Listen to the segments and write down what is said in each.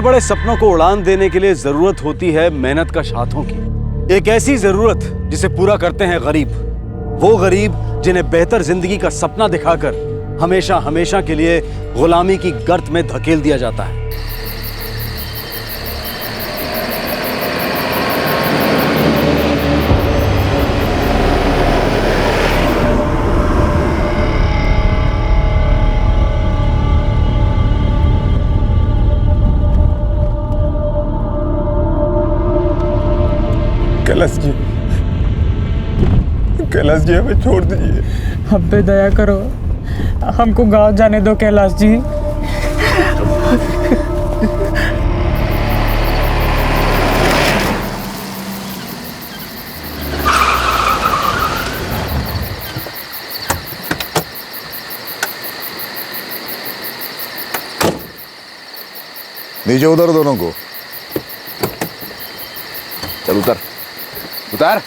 बड़े बड़े सपनों को उड़ान देने के लिए जरूरत होती है मेहनत कश हाथों की। एक ऐसी जरूरत जिसे पूरा करते हैं गरीब, वो गरीब जिन्हें बेहतर जिंदगी का सपना दिखाकर हमेशा हमेशा के लिए गुलामी की गर्त में धकेल दिया जाता है। कैलाश जी हमें छोड़ दीजिए। हम पे दया करो, हमको गांव जाने दो कैलाश जी। नीचे उधर दोनों को। चल उतर उतर।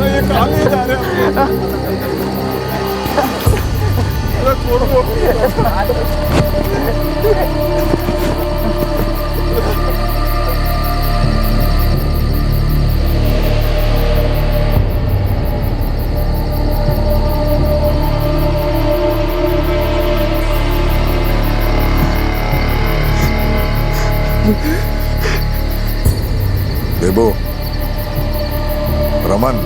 ये कहाँ ले जा रहे हैं? अरे छोड़ो। देबो, रमन,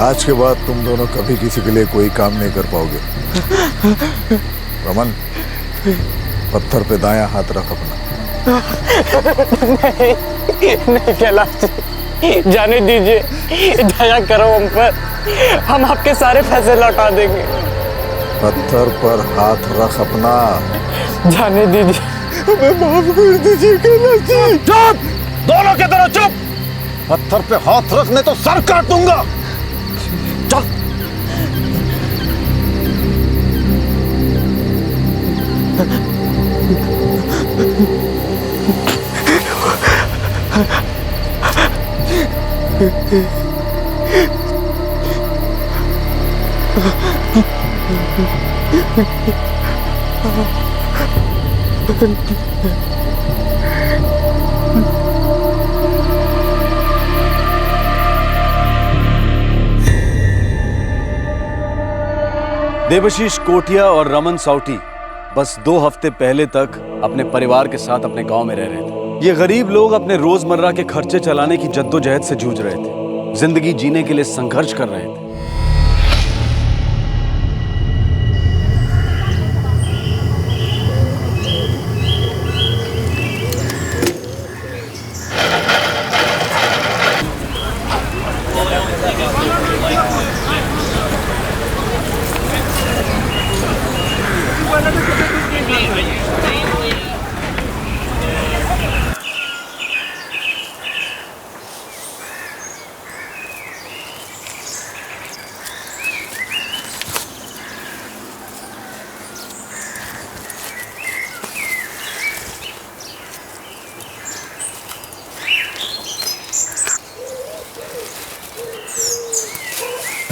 आज के बाद तुम दोनों कभी किसी के लिए कोई काम नहीं कर पाओगे। रमन, पत्थर पे दायां हाथ रख अपना। नहीं कैलाश जी, जाने दीजिए, दया करो हम पर, हम आपके सारे पैसे लौटा देंगे। पत्थर पर हाथ रख अपना। जाने दीजिए, हमें माफ कर दीजिए कैलाश जी। चुप, दोनों के दोनों चुप। पत्थर पे हाथ रखने तो सर काट दूंगा। चल। देवशीष कोटिया और रमन साउटी बस 2 हफ्ते पहले तक अपने परिवार के साथ अपने गांव में रह रहे थे। ये गरीब लोग अपने रोजमर्रा के खर्चे चलाने की जद्दोजहद से जूझ रहे थे, जिंदगी जीने के लिए संघर्ष कर रहे थे।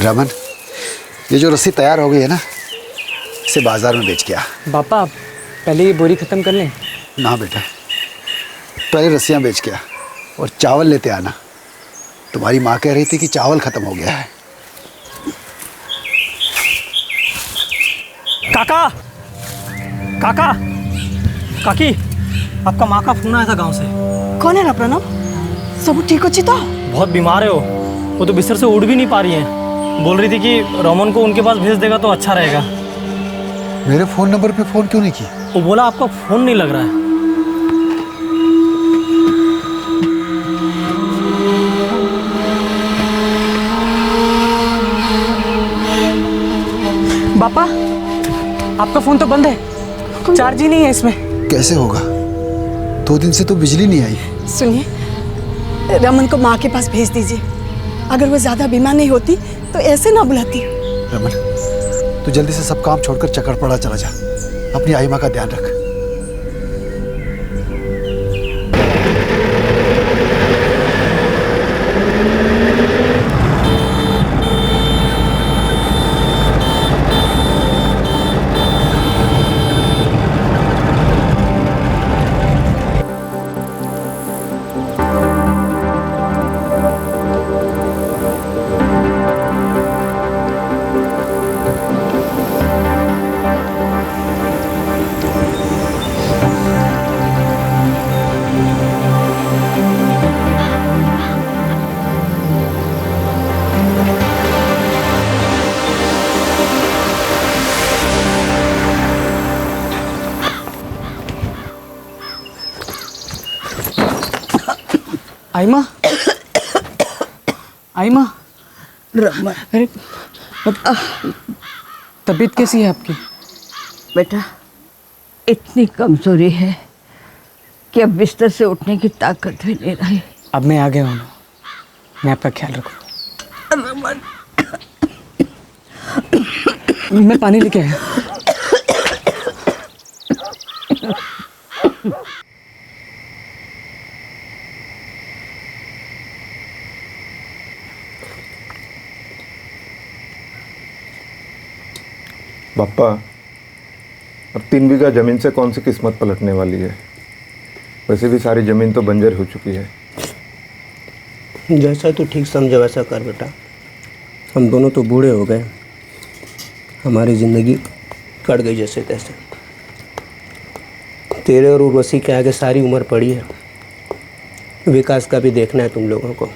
रमन, ये जो रस्सी तैयार हो गई है ना, इसे बाजार में बेच के आ। पापा पहले ये बोरी खत्म कर लें। ना बेटा, पहले रस्सियाँ बेच के आ और चावल लेते आना। तुम्हारी माँ कह रही थी कि चावल खत्म हो गया है। काका, काका, काकी, आपका माँ का फोन आया था गांव से। कौन है ना प्रणव? सब ठीक अच्छी तो? बहुत बीमार है वो तो बिस्तर से उठ भी नहीं पा रही है। बोल रही थी कि रोमन को उनके पास भेज देगा तो अच्छा रहेगा। मेरे फ़ोन नंबर पे फ़ोन क्यों नहीं की? वो बोला आपका फ़ोन नहीं लग रहा है। पापा, आपका फोन तो बंद है, चार्ज ही नहीं है इसमें। कैसे होगा? 2 दिन से तो बिजली नहीं आई। सुनिए, रमन को माँ के पास भेज दीजिए। अगर वो ज्यादा बीमार नहीं होती तो ऐसे ना बुलाती। रमन, तू जल्दी से सब काम छोड़कर चकरपड़ा चला जा। अपनी आई माँ का ध्यान रख। आइमा, आइमा, रमन, अरे तबीयत कैसी है आपकी? बेटा इतनी कमजोरी है कि अब बिस्तर से उठने की ताकत भी नहीं रही। अब मैं आ गया हूँ, मैं आपका ख्याल रखूँगा। रमन, मैं पानी लेके आया। पापा, अब 3 बीघा जमीन से कौन सी किस्मत पलटने वाली है? वैसे भी सारी जमीन तो बंजर हो चुकी है। जैसा तू ठीक समझे वैसा कर बेटा। हम दोनों तो बूढ़े हो गए, हमारी ज़िंदगी कट गई जैसे तैसे। तेरे और उर्वशी के आगे सारी उम्र पड़ी है। विकास का भी देखना है तुम लोगों को।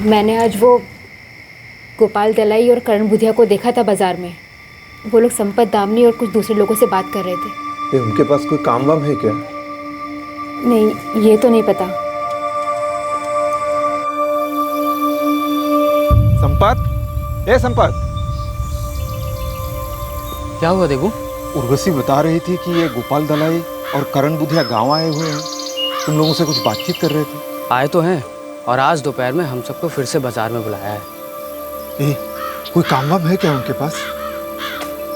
मैंने आज वो गोपाल दलाई और करण बुधिया को देखा था बाजार में। वो लोग संपत दामनी और कुछ दूसरे लोगों से बात कर रहे थे। ये उनके पास कोई काम वाम है क्या? नहीं, ये तो नहीं पता। संपत, ए संपत, क्या हुआ देवू? उर्वशी बता रही थी कि ये गोपाल दलाई और करण बुधिया गांव आए हुए हैं। तुम लोगों से कुछ बातचीत कर रहे थे। आए तो हैं, और आज दोपहर में हम सबको फिर से बाजार में बुलाया है। कोई काम वाम है क्या उनके पास?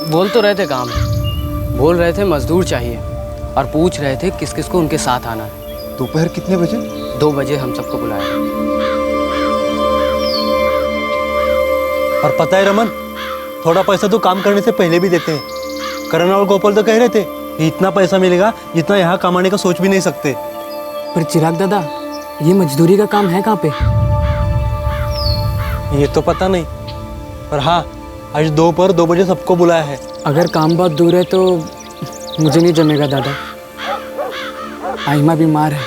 बोल तो रहे थे काम है, बोल रहे थे मजदूर चाहिए, और पूछ रहे थे किस किस को उनके साथ आना है। दोपहर कितने बजे? 2 बजे हम सबको बुलाया है। और पता है रमन, थोड़ा पैसा तो काम करने से पहले भी देते हैं। करण और गोपाल तो कह रहे थे कि इतना पैसा मिलेगा जितना यहाँ कमाने का सोच भी नहीं सकते। पर चिराग दादा, ये मजदूरी का काम है कहाँ पे? ये तो पता नहीं, पर हाँ, आज दोपहर 2 बजे सबको बुलाया है। अगर काम बहुत दूर है तो मुझे नहीं जमेगा दादा। आइमा बीमार है,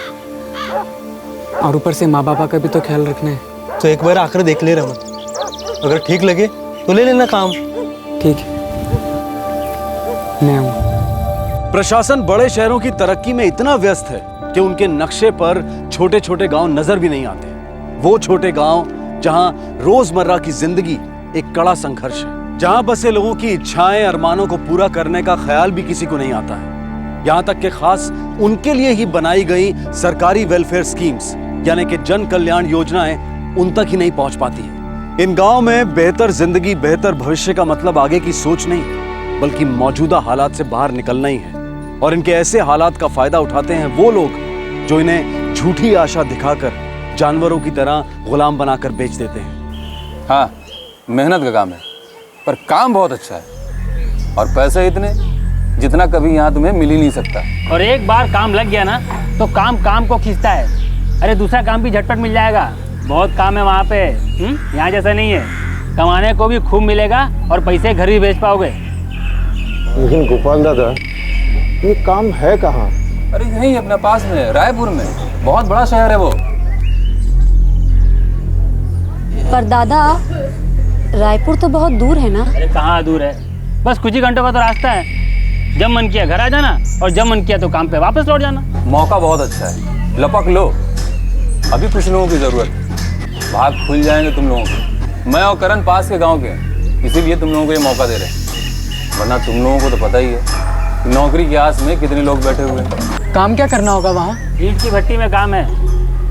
और ऊपर से माँ बापा का भी तो ख्याल रखना है। तो एक बार आकर देख ले रमन, अगर ठीक लगे तो ले लेना काम। ठीक है, मैं आऊँ। प्रशासन बड़े शहरों की तरक्की में इतना व्यस्त है कि उनके नक्शे पर छोटे छोटे गांव नजर भी नहीं आते। वो छोटे गांव जहां रोजमर्रा की जिंदगी एक कड़ा संघर्ष है, जहां बसे लोगों की इच्छाएं अरमानों को पूरा करने का ख्याल भी किसी को नहीं आता है। यहां तक कि खास उनके लिए ही बनाई गई सरकारी वेलफेयर स्कीम्स यानी कि जन कल्याण योजनाएं उन तक ही नहीं पहुंच पाती है। इन गांव में बेहतर जिंदगी, बेहतर भविष्य का मतलब आगे की सोच नहीं, बल्कि मौजूदा हालात से बाहर निकलना ही है। और इनके ऐसे हालात का फायदा उठाते हैं वो लोग जो इन्हें झूठी आशा दिखाकर जानवरों की तरह गुलाम बनाकर बेच देते हैं। हाँ, मेहनत का काम है, पर काम बहुत अच्छा है, और पैसे इतने जितना कभी यहाँ तुम्हें मिल ही नहीं सकता। और एक बार काम लग गया ना तो काम काम को खींचता है। अरे दूसरा काम भी झटपट मिल जाएगा, बहुत काम है वहाँ पे। यहाँ जैसा नहीं है, कमाने को भी खूब मिलेगा और पैसे घर भी भेज पाओगे। लेकिन गोपाल दादा, ये काम है कहाँ? अरे यहीं अपने पास में, रायपुर में, बहुत बड़ा शहर है वो। पर दादा, रायपुर तो बहुत दूर है ना? अरे कहाँ दूर है, बस कुछ ही घंटों का तो रास्ता है। जब मन किया घर आ जाना, और जब मन किया तो काम पे वापस लौट जाना। मौका बहुत अच्छा है, लपक लो, अभी कुछ लोगों की जरूरत है। भाग खुल जाएंगे तुम लोगों के। मैं और करण पास के गांव के हैं, इसीलिए तुम लोगों को ये मौका दे रहे हैं, वरना तुम लोगों को तो पता ही है कि नौकरी की आस में कितने लोग बैठे हुए हैं। काम क्या करना होगा वहाँ? ईंट की भट्टी में काम है,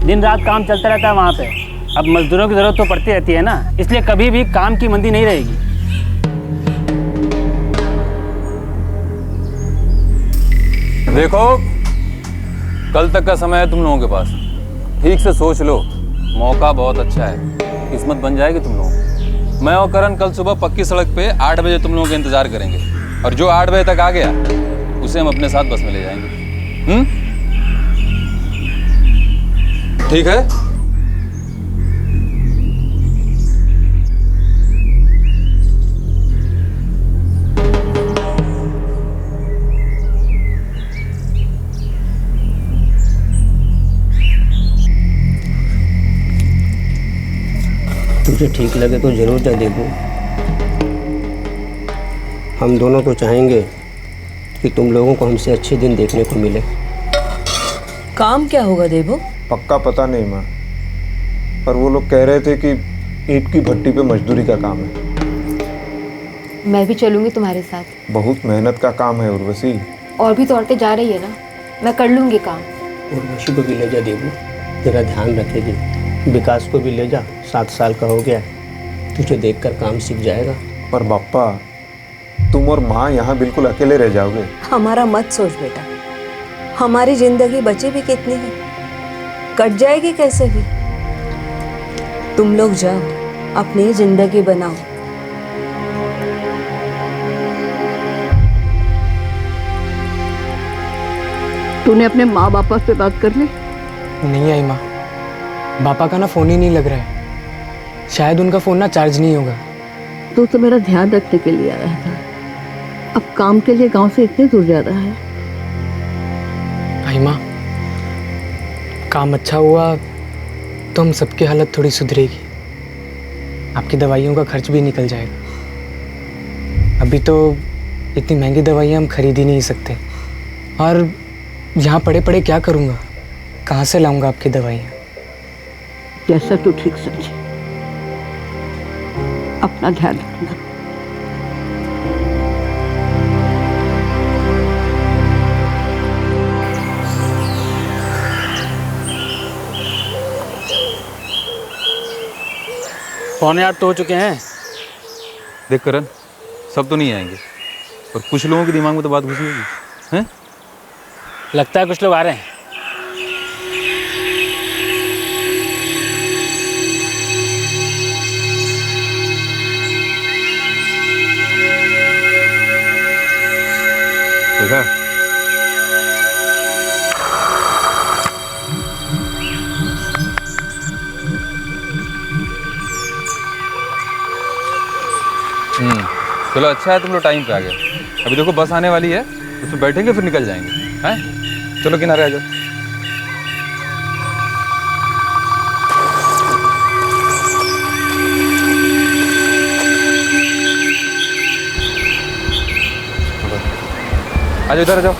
दिन रात काम चलता रहता है वहाँ पे। अब मजदूरों की जरूरत तो पड़ती रहती है ना, इसलिए कभी भी काम की मंदी नहीं रहेगी। देखो, कल तक का समय है तुम लोगों के पास, ठीक से सोच लो, मौका बहुत अच्छा है, किस्मत बन जाएगी तुम लोगों की। मैं और करण कल सुबह पक्की सड़क पे 8 बजे तुम लोगों का इंतजार करेंगे, और जो 8 बजे तक आ गया उसे हम अपने साथ बस में ले जाएंगे। ठीक है? तुझे ठीक लगे तो ज़रूर जा देबू। हम दोनों तो चाहेंगे कि तुम लोगों को हमसे अच्छे दिन देखने को मिले। काम क्या होगा देबू? पक्का पता नहीं माँ, पर वो लोग कह रहे थे कि ईंट की भट्टी पे मजदूरी का काम है। मैं भी चलूँगी तुम्हारे साथ। बहुत मेहनत का काम है उर्वशी। और भी तो औरतें जा रही है ना, मैं कर लूँगी काम। उर्वशी को भी ले जा देबू, तेरा ध्यान रखेगी। विकास को भी ले जा, 7 साल का हो गया, तुझे देखकर काम सीख जाएगा। पर बाप्पा, तुम और माँ यहाँ बिल्कुल अकेले रह जाओगे। हमारा मत सोच बेटा, हमारी जिंदगी बची भी कितनी है, कट जाएगी कैसे भी। तुम लोग जाओ, अपनी जिंदगी बनाओ। तूने अपने माँ बाप से बात कर ली? नहीं आई माँ, पापा का ना फ़ोन ही नहीं लग रहा है, शायद उनका फ़ोन ना चार्ज नहीं होगा। तो मेरा ध्यान रखने के लिए आया था, अब काम के लिए गांव से इतने दूर जा रहा है। आई माँ, काम अच्छा हुआ तो हम सबकी हालत थोड़ी सुधरेगी, आपकी दवाइयों का खर्च भी निकल जाएगा। अभी तो इतनी महंगी दवाइयाँ हम खरीद ही नहीं सकते, और यहाँ पड़े पड़े क्या करूँगा, कहाँ से लाऊंगा आपकी दवाइयाँ? जैसा तू ठीक समझे, अपना ध्यान रखना। पौने 8 तो हो चुके हैं। देख करण, सब तो नहीं आएंगे, पर कुछ लोगों के दिमाग में तो बात घुसी होगी, हैं? लगता है कुछ लोग आ रहे हैं। देखा? चलो अच्छा है तुम लोग टाइम पे आ गए। अभी देखो बस आने वाली है, उसमें बैठेंगे फिर निकल जाएंगे, हैं? चलो किनारे आ जाओ। आ जाओ, इधर आ जाओ।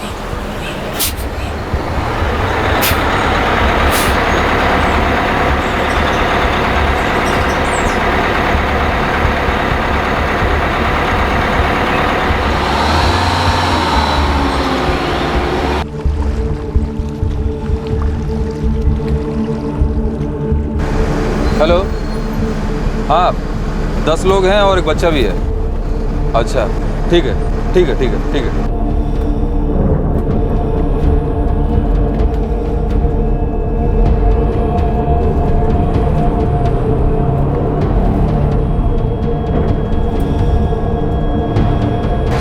हेलो, हाँ 10 लोग हैं और एक बच्चा भी है। अच्छा ठीक है, ठीक है, ठीक है, ठीक है।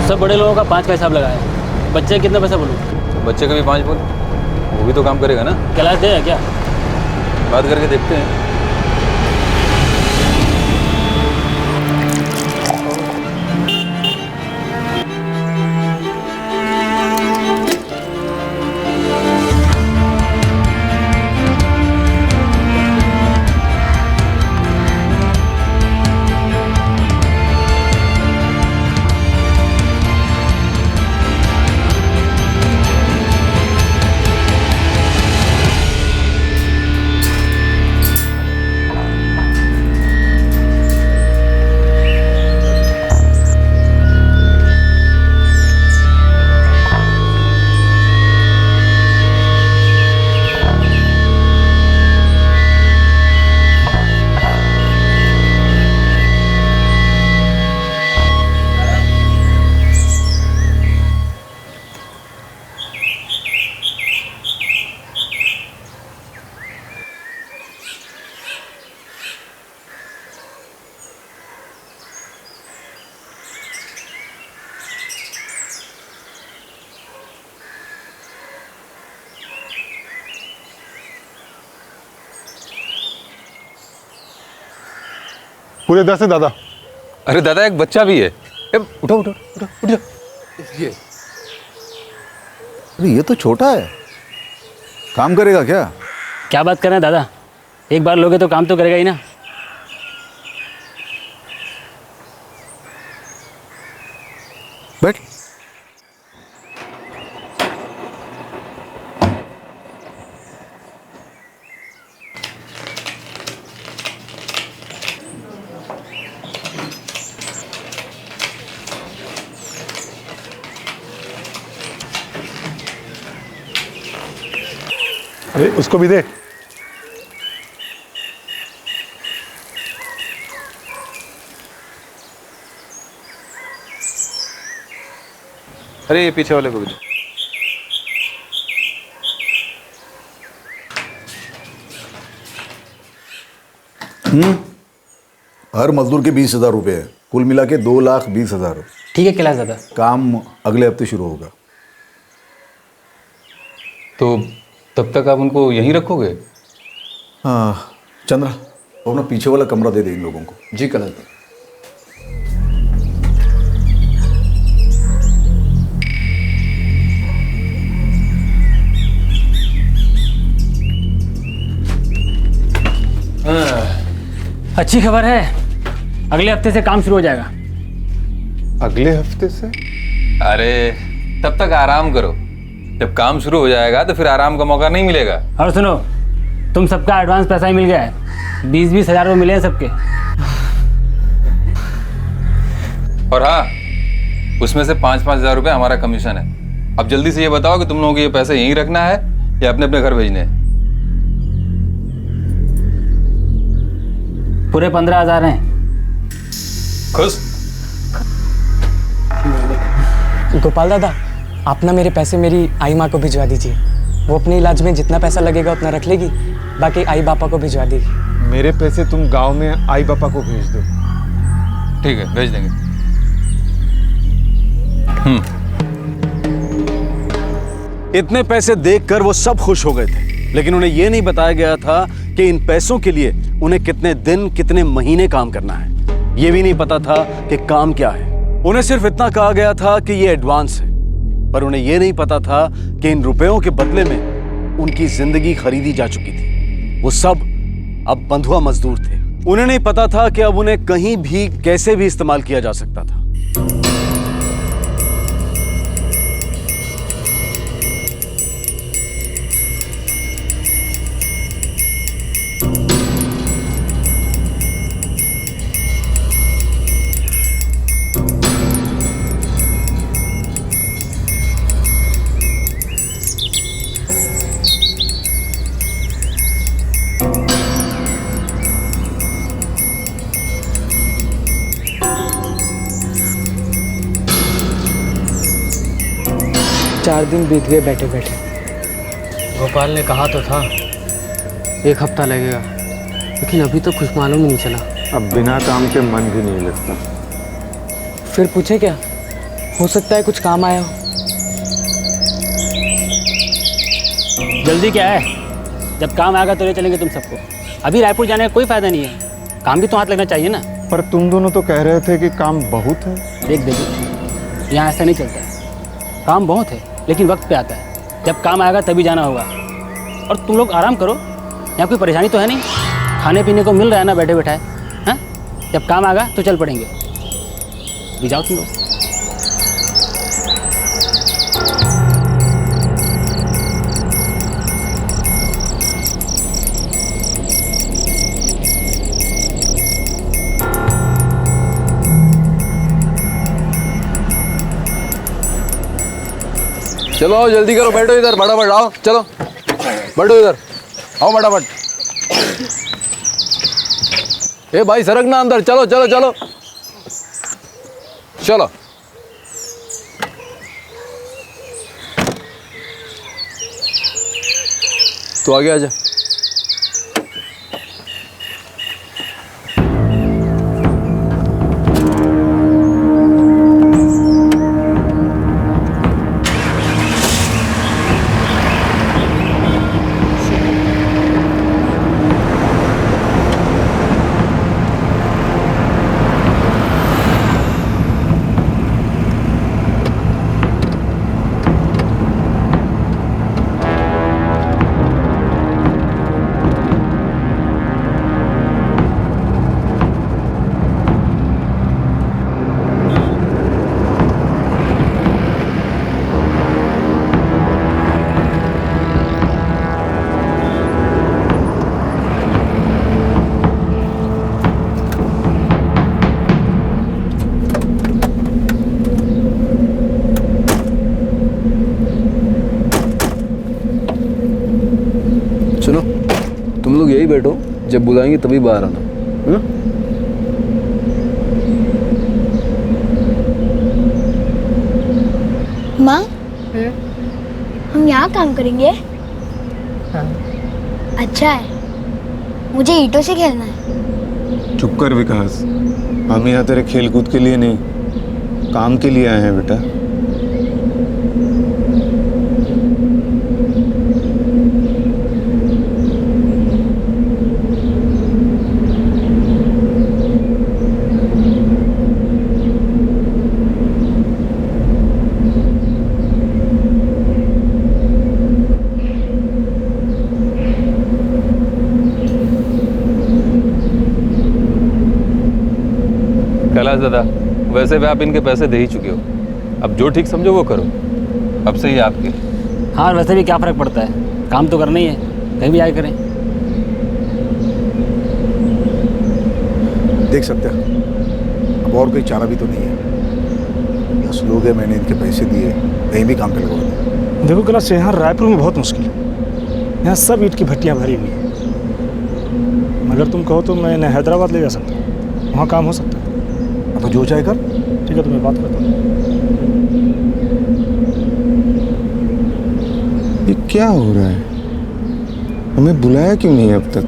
सब बड़े लोगों का 5 का हिसाब लगाया, बच्चे कितना पैसा बोलूँ? बच्चे का भी 5 बोल, वो भी तो काम करेगा ना। क्लास दे क्या? बात करके देखते हैं। पूरे 10 है दादा। अरे दादा एक बच्चा भी है। उठो उठो उठो उठो। अरे ये तो छोटा है, काम करेगा क्या? क्या बात कर रहे हैं दादा, एक बार लोगे तो काम तो करेगा ही ना। बैठ। अरे उसको भी दे। अरे ये पीछे वाले को भी दो। हर मजदूर के 20,000 रुपये है, कुल मिला के 2,20,000। ठीक है कैलाश दादा। काम अगले हफ्ते शुरू होगा। तो तब तक आप उनको यहीं रखोगे? हाँ चंद्रा, अपना पीछे वाला कमरा दे दे इन लोगों को। जी कैलाश। अच्छी खबर है, अगले हफ्ते से काम शुरू हो जाएगा। अगले हफ्ते से? अरे तब तक आराम करो, जब काम शुरू हो जाएगा तो फिर आराम का मौका नहीं मिलेगा। और सुनो, तुम सबका एडवांस पैसा ही मिल गया है, 20-20 हज़ार रुपये मिले हैं सबके। और हाँ, उसमें से 5-5 हज़ार रुपये हमारा कमीशन है। अब जल्दी से ये बताओ कि तुम लोगों को ये पैसे यहीं रखना है या अपने अपने घर भेजने हैं? पूरे 15,000 हैं। खुश? गोपाल दादा, आप ना मेरे पैसे मेरी आई माँ को भिजवा दीजिए। वो अपने इलाज में जितना पैसा लगेगा उतना रख लेगी, बाकी आई बापा को भिजवा देगी। मेरे पैसे तुम गांव में आई पापा को भेज दो। ठीक है, भेज देंगे। इतने पैसे देखकर वो सब खुश हो गए थे, लेकिन उन्हें यह नहीं बताया गया था कि इन पैसों के लिए उन्हें कितने दिन कितने महीने काम करना है। यह भी नहीं पता था कि काम क्या है। उन्हें सिर्फ इतना कहा गया था कि यह एडवांस है, पर उन्हें यह नहीं पता था कि इन रुपयों के बदले में उनकी जिंदगी खरीदी जा चुकी थी। वो सब अब बंधुआ मजदूर थे। उन्हें नहीं पता था कि अब उन्हें कहीं भी कैसे भी इस्तेमाल किया जा सकता था। चार दिन बीत गए बैठे बैठे। गोपाल ने कहा तो था 1 हफ्ता लगेगा, लेकिन अभी तो कुछ मालूम ही नहीं चला। अब बिना काम के मन भी नहीं लगता। फिर पूछे क्या, हो सकता है कुछ काम आया हो। जल्दी क्या है, जब काम आएगा तो ले चलेंगे तुम सबको। अभी रायपुर जाने का कोई फायदा नहीं है, काम भी तो हाथ लगना चाहिए ना। पर तुम दोनों तो कह रहे थे कि काम बहुत है। देख यहाँ ऐसा नहीं चलता है। काम बहुत है लेकिन वक्त पे आता है, जब काम आएगा तभी जाना होगा। और तुम लोग आराम करो, यहाँ कोई परेशानी तो है नहीं, खाने पीने को मिल रहा है ना बैठे बैठाए। हाँ, जब काम आएगा तो चल पड़ेंगे। भी जाओ तुम लोग। चलो आओ, जल्दी करो, बैठो इधर, फटाफट आओ, चलो बैठो इधर, आओ फटाफट। ए भाई सरक ना अंदर, चलो चलो चलो चलो। तो आगे आजा। लोग यही बैठो, जब बुलाएंगे तभी बाहर आना। माँ, हम यहाँ काम करेंगे? अच्छा है, मुझे ईंटों से खेलना है। चुप कर विकास, हम यहाँ तेरे खेल कूद के लिए नहीं, काम के लिए आए हैं बेटा। कैलाश दादा, वैसे भी आप इनके पैसे दे ही चुके हो, अब जो ठीक समझो वो करो, अब से ही आपके। हाँ, वैसे भी क्या फ़र्क पड़ता है, काम तो करना ही है, कहीं भी जाके करें। देख सकते हैं, अब और कोई चारा भी तो नहीं है। 10 लोग हैं, मैंने इनके पैसे दिए, कहीं भी काम पे लगवा दिया। देखो कैलाश, यहाँ रायपुर में बहुत मुश्किल है, यहाँ सब ईंट की भट्टियाँ भरी हुई हैं। अगर तुम कहो तो मैं इन्हें हैदराबाद ले जा सकता हूँ, वहाँ काम हो सकता है। तो जो चाहे कर। ठीक है, तो मैं बात करता हूँ। ये क्या हो रहा है? हमें बुलाया क्यों नहीं अब तक?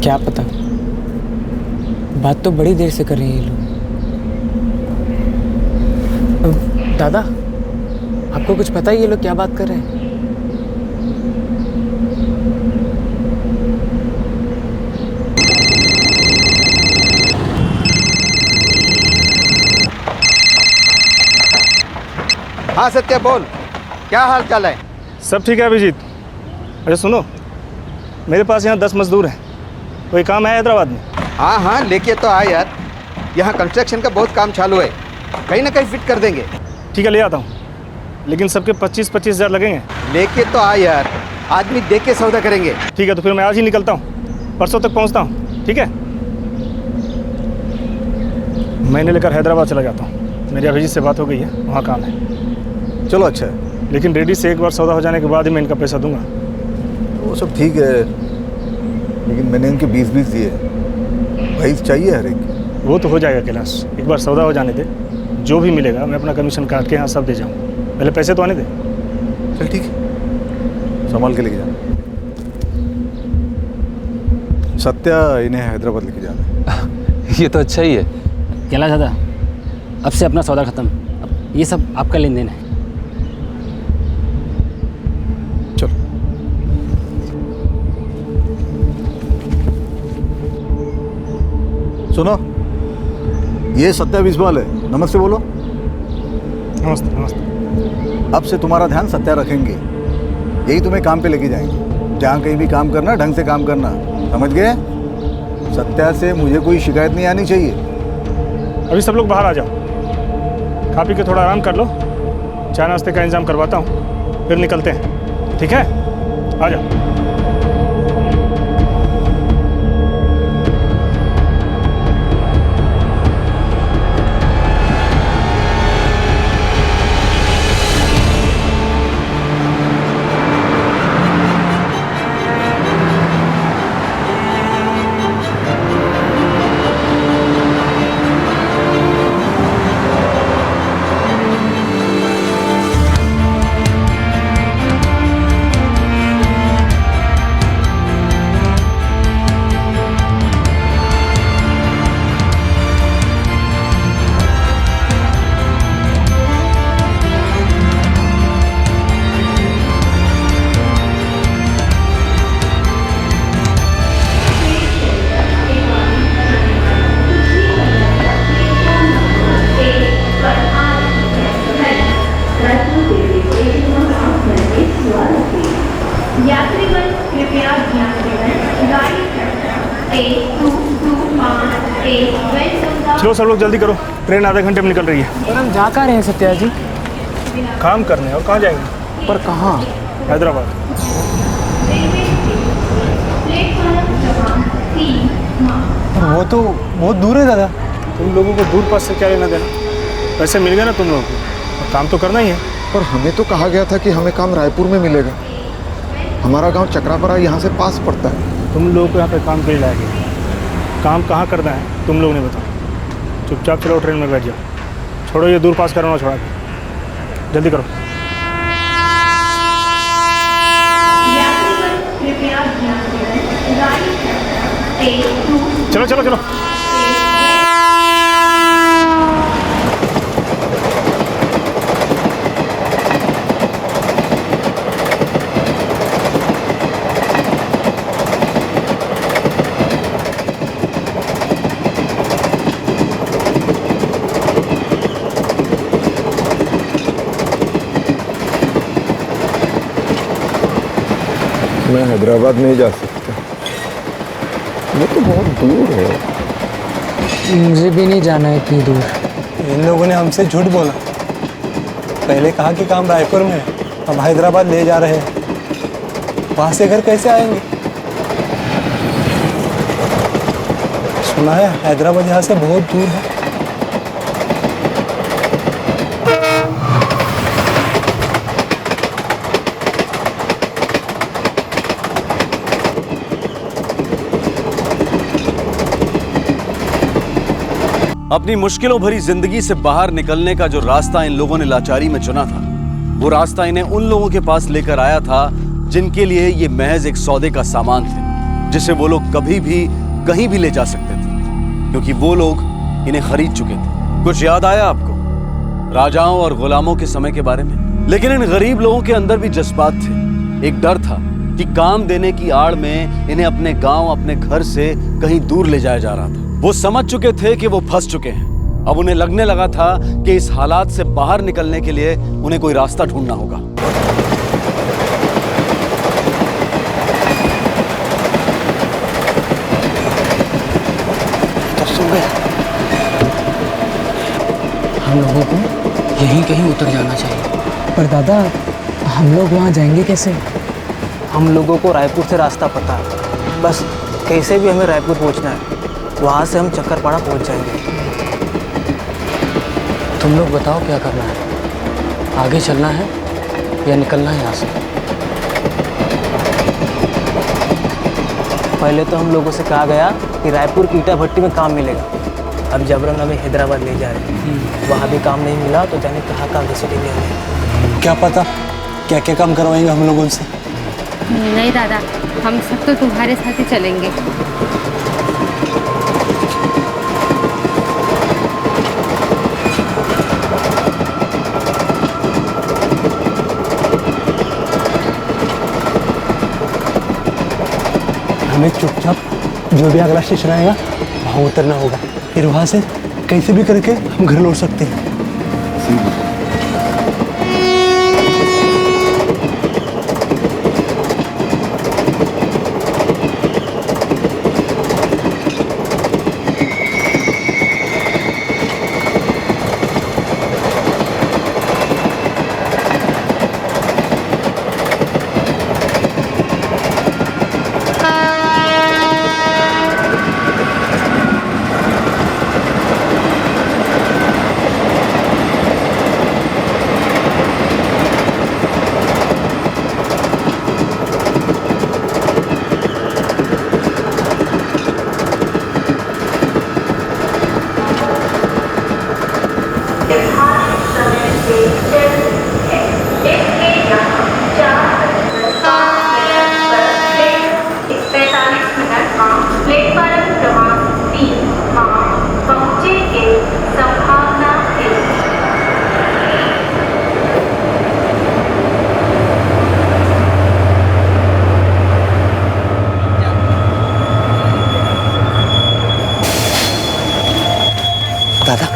क्या पता, बात तो बड़ी देर से कर रहे हैं ये लोग। दादा, आपको कुछ पता है ये लोग क्या बात कर रहे हैं? हाँ सत्या, बोल, क्या हाल चाल है? सब ठीक है अभिजीत। अरे सुनो, मेरे पास यहाँ 10 मजदूर हैं, कोई काम है हैदराबाद में? हाँ हाँ, लेके तो आ यार, यहाँ कंस्ट्रक्शन का बहुत काम चालू है, कहीं ना कहीं फिट कर देंगे। ठीक है, ले आता हूँ, लेकिन सबके 25-25 हज़ार लगेंगे। लेके तो आ यार, आदमी देख के सौदा करेंगे। ठीक है, तो फिर मैं आज ही निकलता हूँ, परसों तक पहुँचता हूँ। ठीक है, मैंने लेकर हैदराबाद चला जाता हूँ, मेरी अभिजीत से बात हो गई है, वहाँ काम है। चलो अच्छा है, लेकिन रेडी से एक बार सौदा हो जाने के बाद ही मैं इनका पैसा दूंगा। वो सब ठीक है, लेकिन मैंने इनके 20-20 दिए, 22 चाहिए हर एक। वो तो हो जाएगा कैलाश, एक बार सौदा हो जाने दे, जो भी मिलेगा मैं अपना कमीशन काट के यहाँ सब दे जाऊँ। पहले पैसे तो आने दे। चल ठीक है, संभाल के लेके जाना। सत्या, इन्हें हैदराबाद लेके जाना है। ये तो अच्छा ही है। कैलाश दादा, अब से अपना सौदा खत्म, अब ये सब आपका लेन देन है। चलो। सुनो, ये सत्या बिस्वाल है, नमस्ते बोलो। नमस्ते। नमस्ते। अब से तुम्हारा ध्यान सत्या रखेंगे, यही तुम्हें काम पे लेके जाएंगे। जहाँ कहीं भी काम करना, ढंग से काम करना, समझ गए? सत्या से मुझे कोई शिकायत नहीं आनी चाहिए। अभी सब लोग बाहर आ जाओ, खा पी के थोड़ा आराम कर लो, चाय नाश्ते का इंतजाम करवाता हूँ, फिर निकलते हैं। ठीक है, आ जाओ। चलो सब लोग जल्दी करो, ट्रेन आधे घंटे में निकल रही है। और हम जा कहाँ रहे हैं सत्या जी? काम करने। और कहाँ जाएंगे? पर कहाँ? हैदराबाद। वो तो बहुत दूर है दादा। तुम लोगों को दूर पास से क्या लेना देना, पैसे मिल गए ना तुम लोगों को, और काम तो करना ही है। पर हमें तो कहा गया था कि हमें काम रायपुर में मिलेगा। हमारा गांव चक्रापरा यहाँ से पास पड़ता है। तुम लोग को यहाँ पे काम के लिए लाया गया। काम कहाँ करना है तुम लोग ने बताओ। चुपचाप चलो ट्रेन में बैठ जाओ। छोड़ो ये दूर पास करना छोड़ा के, जल्दी करो। चलो चलो चलो। मैं हैदराबाद नहीं जा सकता, वो तो बहुत दूर है। मुझे भी नहीं जाना है इतनी दूर। इन लोगों ने हमसे झूठ बोला। पहले कहा कि काम रायपुर में है, अब हैदराबाद ले जा रहे हैं। वहाँ से घर कैसे आएंगे? सुना है हैदराबाद यहाँ से बहुत दूर है। अपनी मुश्किलों भरी जिंदगी से बाहर निकलने का जो रास्ता इन लोगों ने लाचारी में चुना था, वो रास्ता इन्हें उन लोगों के पास लेकर आया था जिनके लिए ये महज एक सौदे का सामान थे, जिसे वो लोग कभी भी कहीं भी ले जा सकते थे, क्योंकि वो लोग इन्हें खरीद चुके थे। कुछ याद आया आपको राजाओं और गुलामों के समय के बारे में? लेकिन इन गरीब लोगों के अंदर भी जज्बात थे। एक डर था कि काम देने की आड़ में इन्हें अपने गांव, अपने घर से कहीं दूर ले जाया जा रहा था। वो समझ चुके थे कि वो फंस चुके हैं। अब उन्हें लगने लगा था कि इस हालात से बाहर निकलने के लिए उन्हें कोई रास्ता ढूंढना होगा। हम लोगों को यहीं कहीं उतर जाना चाहिए। पर दादा, हम लोग वहाँ जाएंगे कैसे? हम लोगों को रायपुर से रास्ता पता है, बस कैसे भी हमें रायपुर पहुँचना है। वहाँ से हम चक्करपाड़ा पहुँच जाएंगे। तुम लोग बताओ क्या करना है? आगे चलना है या निकलना है यहाँ से? पहले तो हम लोगों से कहा गया कि रायपुर की ईटा भट्टी में काम मिलेगा। अब जबरन हमें हैदराबाद ले जा रहे हैं। वहाँ भी काम नहीं मिला तो जाने कहाँ कहाँ घसीटेंगे हमें। क्या पता क्या क्या काम करवाएंगे हम लोग उनसे। नहीं दादा, हम सब तो तुम्हारे साथ ही चलेंगे। हमें चुपचाप जो भी अगला स्टेशन आएगा वहाँ उतरना होगा, फिर वहाँ से कैसे भी करके हम घर लौट सकते हैं। दादा,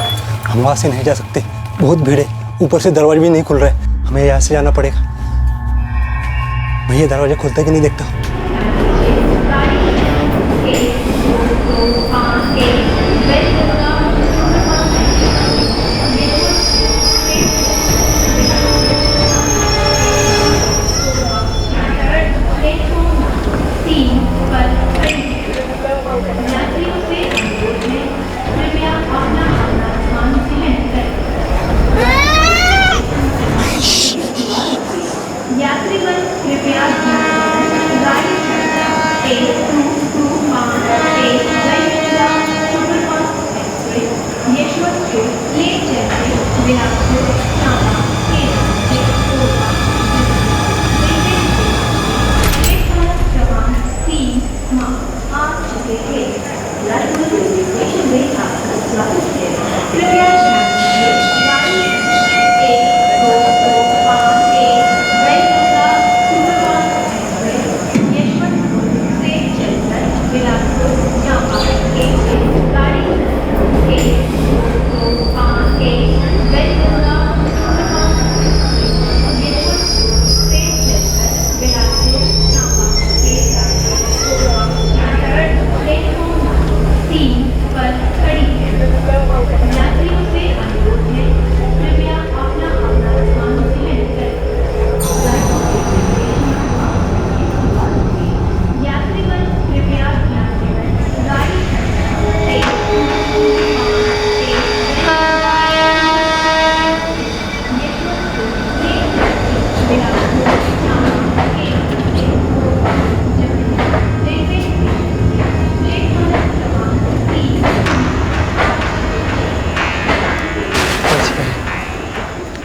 हम वहाँ से नहीं जा सकते, बहुत भीड़ है, ऊपर से दरवाजे भी नहीं खुल रहे। हमें यहाँ से जाना पड़ेगा। मैं ये दरवाजा खुलता कि नहीं देखता हूँ। यात्रीगण कृपया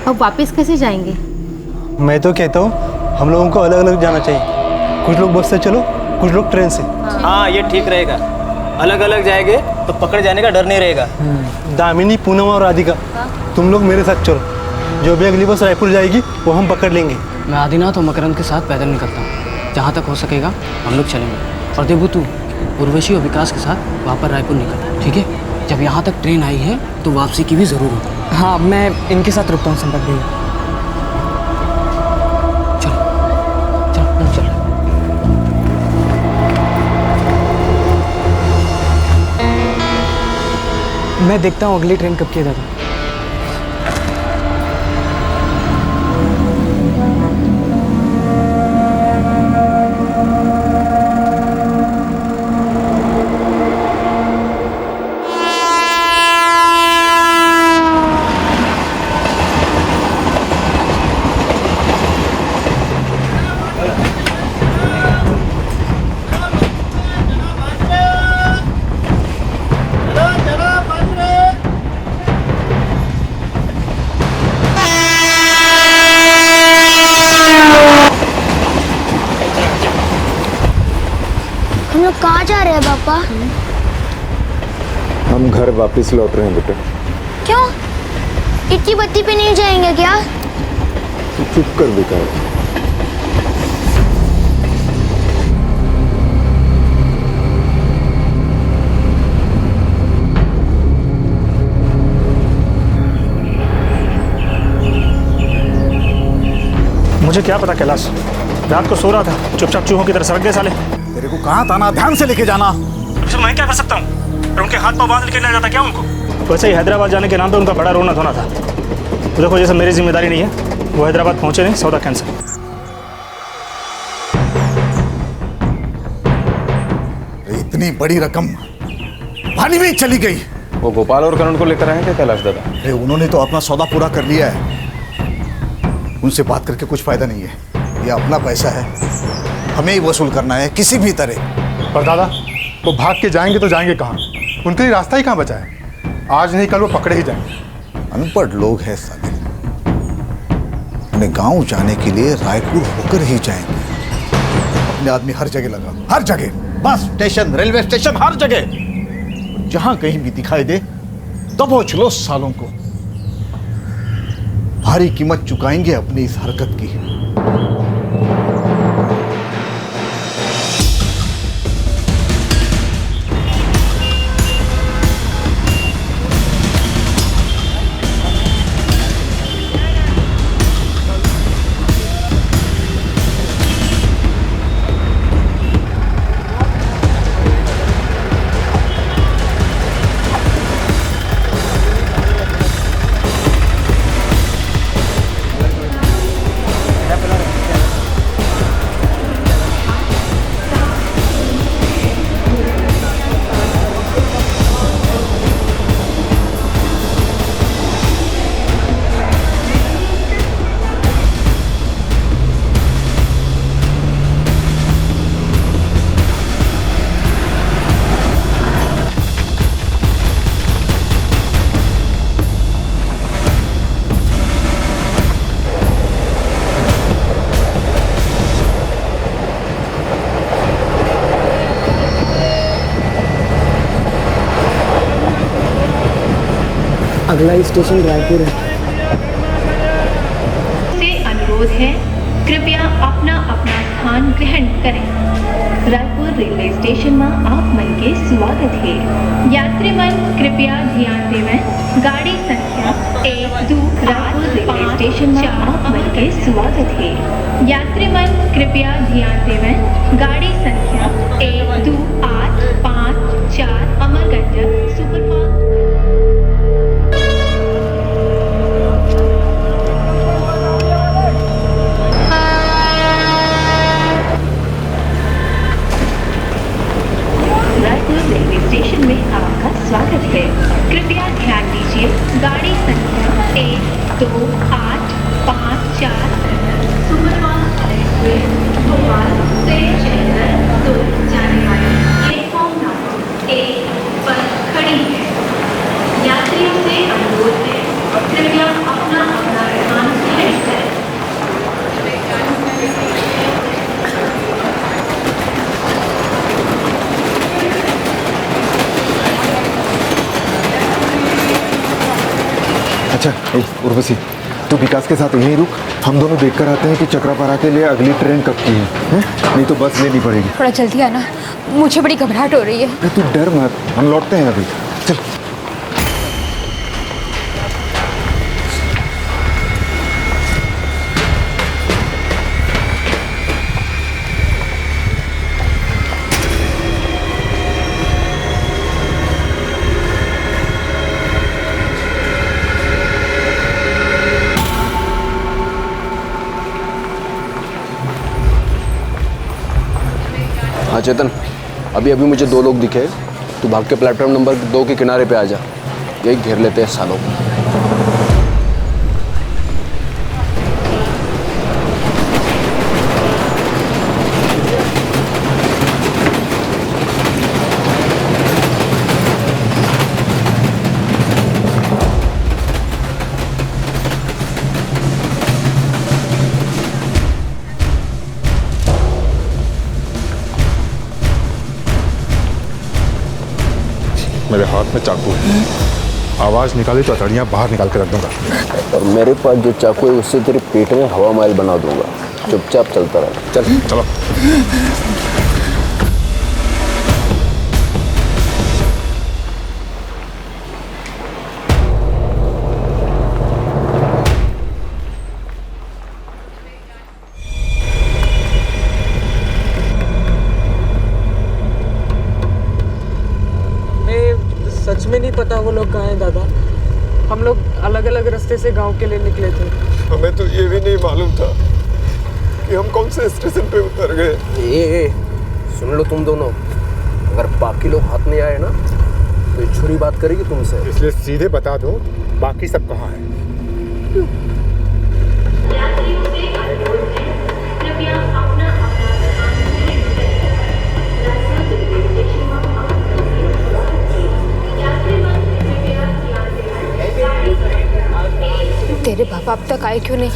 अब वापस कैसे जाएंगे? मैं तो कहता हूँ हम लोगों को अलग अलग जाना चाहिए। कुछ लोग बस से चलो, कुछ लोग ट्रेन से। हाँ ये ठीक रहेगा। अलग अलग जाएंगे तो पकड़ जाने का डर नहीं रहेगा। दामिनी, पूनम और राधिका, तुम लोग मेरे साथ चलो। जो भी अगली बस रायपुर जाएगी वो हम पकड़ लेंगे। मैं आदिनाथ और मकरंद के साथ पैदल निकलता हूँ। जहाँ तक हो सकेगा हम लोग चलेंगे। और देबू, तू उर्वशी और विकास के साथ वहाँ पर रायपुर निकल, ठीक है? जब यहाँ तक ट्रेन आई है तो वापसी की भी ज़रूर होगी। हाँ, मैं इनके साथ रुकता हूँ संपर्क भैया। मैं देखता हूँ अगली ट्रेन कब की है दादा। कहाँ जा रहे हैं पापा? हम घर वापस लौट रहे हैं बेटे। क्यों? इतनी बत्ती पे नहीं जाएंगे क्या? चुप कर विकास। मुझे क्या पता कैलाश, रात को सो रहा था, चुपचाप चूहों की तरह सरक गए साले। तेरे को कहाँ ताना, ध्यान से लेके जाना। सर मैं क्या कर सकता हूँ? और उनके हाथ पाँव बांध के ले जाता क्या उनको? वैसे ही हैदराबाद जाने के नाम पे उनका बड़ा रोना धोना था। तो देखो जैसे मेरी जिम्मेदारी नहीं है, वो हैदराबाद पहुंचे नहीं, सौदा कैंसिल। इतनी बड़ी रकम पानी में चली गई। वो गोपाल और करण को लेकर आए क्या कैलाश दादा? अरे उन्होंने तो अपना सौदा पूरा कर लिया है। उनसे बात करके कुछ फायदा नहीं है। ये अपना पैसा है, हमें ही वसूल करना है किसी भी तरह। पर दादा, वो भाग के जाएंगे तो जाएंगे कहाँ? उनके लिए रास्ता ही कहाँ बचा है? आज नहीं कल वो पकड़े ही जाएंगे। अनपढ़ लोग हैं साले। अपने गांव जाने के लिए रायपुर होकर ही जाएंगे। अपने आदमी हर जगह लगा, हर जगह, बस स्टेशन, रेलवे स्टेशन, हर जगह। जहां कहीं भी दिखाई दे दबोच लो सालों को। भारी कीमत चुकाएंगे अपनी इस हरकत की। अगला स्टेशन रायपुर है। से अनुरोध है, कृपया अपना अपना स्थान ग्रहण करें। रायपुर रेलवे स्टेशन में आप मन के स्वागत है। यात्री मन कृपया ध्यान देवें। गाड़ी संख्या 1-2 रायपुर रेलवे स्टेशन में आप मन के स्वागत है। यात्री मन कृपया ध्यान देवें। गाड़ी संख्या 1-2 8 5 4 अमरकंटक सुपरफास्ट। रेलवे स्टेशन में आपका स्वागत है। कृपया ध्यान दीजिए, गाड़ी संख्या 1-2 8 5 4 सुपरफास्ट एक्सप्रेस भोपाल से चंडीगढ़ जाने वाली प्लेटफॉर्म नंबर 1 पर खड़ी है। यात्रियों से अनुरोध है, कृपया अपना अपना स्थान ग्रहण करें। अच्छा उर्वशी, तू विकास के साथ यहीं रुक, हम दोनों देखकर आते हैं कि चक्रापारा के लिए अगली ट्रेन कब की है? नहीं तो बस लेनी पड़ेगी। थोड़ा जल्दी आना, मुझे बड़ी घबराहट हो रही है। अरे तू डर मत, हम लौटते हैं अभी। चल। हाँ चेतन, अभी अभी मुझे 2 लोग दिखे। तू भाग के प्लेटफॉर्म नंबर 2 के किनारे पे आ जा, यही घेर लेते हैं सालों को। मेरे हाथ में चाकू है, आवाज निकाली तो अतड़ियाँ बाहर निकाल के रख दूंगा। और मेरे पास जो चाकू है उससे तेरे पेट में हवा महल बना दूंगा। चुपचाप चलता रहा। चल चलो। सच में नहीं पता वो लोग कहाँ हैं दादा। हम लोग अलग अलग रास्ते से गांव के लिए निकले थे। हमें तो ये भी नहीं मालूम था कि हम कौन से स्टेशन पे उतर गए। ये सुन लो तुम दोनों, अगर बाकी लोग हाथ नहीं आए ना तो ये छुरी बात करेगी तुमसे। इसलिए सीधे बता दो बाकी सब कहाँ हैं। तेरे पापा अब तक आए क्यों नहीं?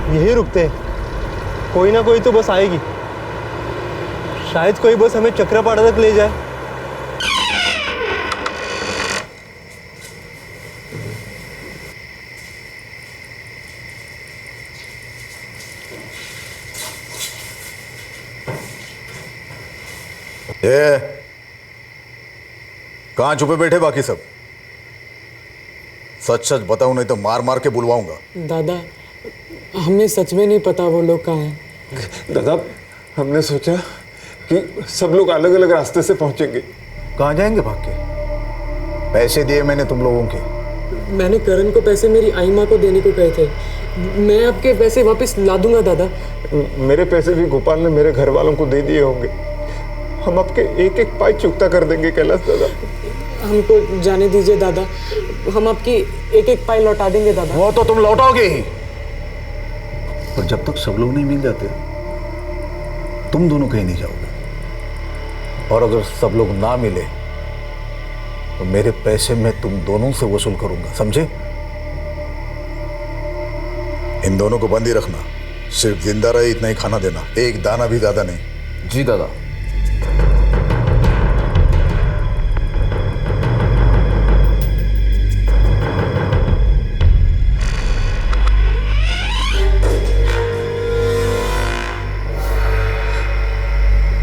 यही रुकते हैं, कोई ना कोई तो बस आएगी। शायद कोई बस हमें चक्रापाड़ा तक ले जाए। कहाँ छुपे बैठे बाकी सब? सच सच बताऊं नहीं तो मार मार के बुलवाऊंगा। दादा, हमें सच में नहीं पता वो लोग कहाँ हैं। दादा, हमने सोचा कि सब लोग अलग अलग रास्ते से पहुंचेंगे। कहाँ जाएंगे भाग के? पैसे दिए मैंने तुम लोगों के। मैंने करण को पैसे मेरी आई माँ को देने को कहे थे। मैं आपके पैसे वापस ला दूंगा दादा। मेरे पैसे भी गोपाल ने मेरे घर वालों को दे दिए होंगे। हम आपके एक एक पाई चुकता कर देंगे कैलाश दादा। हमको जाने दीजिए दादा, हम आपकी एक एक पाई लौटा देंगे दादा। वो तो तुम लौटाओगे ही। और जब तक सब लोग नहीं मिल जाते तुम दोनों कहीं नहीं जाओगे। और अगर सब लोग ना मिले तो मेरे पैसे मैं तुम दोनों से वसूल करूंगा, समझे? इन दोनों को बंदी रखना, सिर्फ जिंदा रहे इतना ही खाना देना, एक दाना भी ज्यादा नहीं। जी दादा।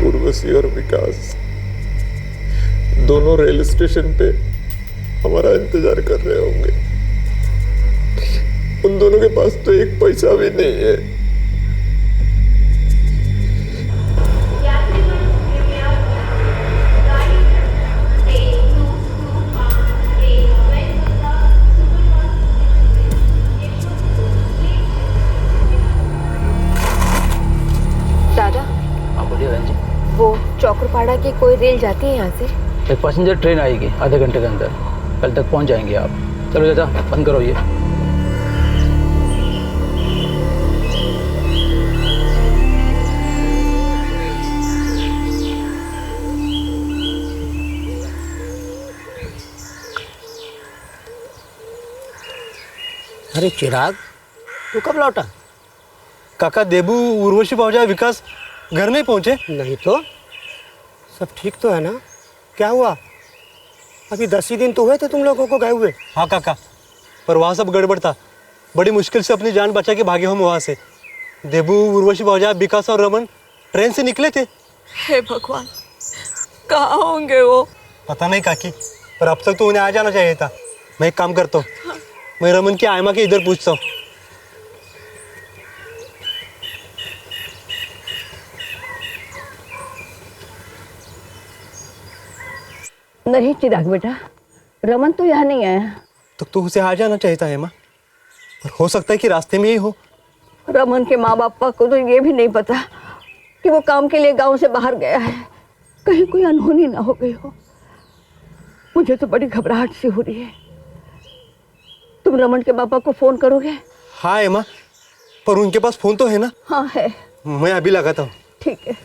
उर्वशी और विकास दोनों रेल स्टेशन पे हमारा इंतजार कर रहे होंगे। उन दोनों के पास तो एक पैसा भी नहीं है। दादा, हाँ बोलिए बहन जी। वो चौकरपाड़ा की कोई रेल जाती है यहाँ से? एक पैसेंजर ट्रेन आएगी आधे घंटे के अंदर, कल तक पहुँच जाएंगे आप। चलो चाचा बंद करो ये। अरे चिराग, तू कब लौटा? काका, देबू, उर्वशी भावजा, विकास घर नहीं पहुंचे? नहीं तो सब ठीक तो है ना? क्या हुआ? अभी 10 ही दिन तो हुए थे तुम लोगों को गए हुए। हाँ काका, पर वहाँ सब गड़बड़ था। बड़ी मुश्किल से अपनी जान बचा के भागे हम वहाँ से। देबू, उर्वशी भावजा, विकास और रमन ट्रेन से निकले थे। हे भगवान, कहाँ होंगे वो? पता नहीं काकी, पर अब तक तो उन्हें आ जाना चाहिए था। मैं एक काम करता हूँ, मैं रमन की आयमा के इधर पूछता हूँ। नहीं चिराग बेटा, रमन तो यहाँ नहीं आया। तो उसे आ जाना चाहिए था हेमा, पर हो सकता है कि रास्ते में ही हो। रमन के माँ बाप को तो ये भी नहीं पता कि वो काम के लिए गांव से बाहर गया है। कहीं कोई अनहोनी ना हो गई हो। मुझे तो बड़ी घबराहट सी हो रही है। तुम रमन के पापा को फोन करोगे? हाँ हेमा, पर उनके पास फोन तो है ना? हाँ है। मैं अभी लगाता हूँ। ठीक है।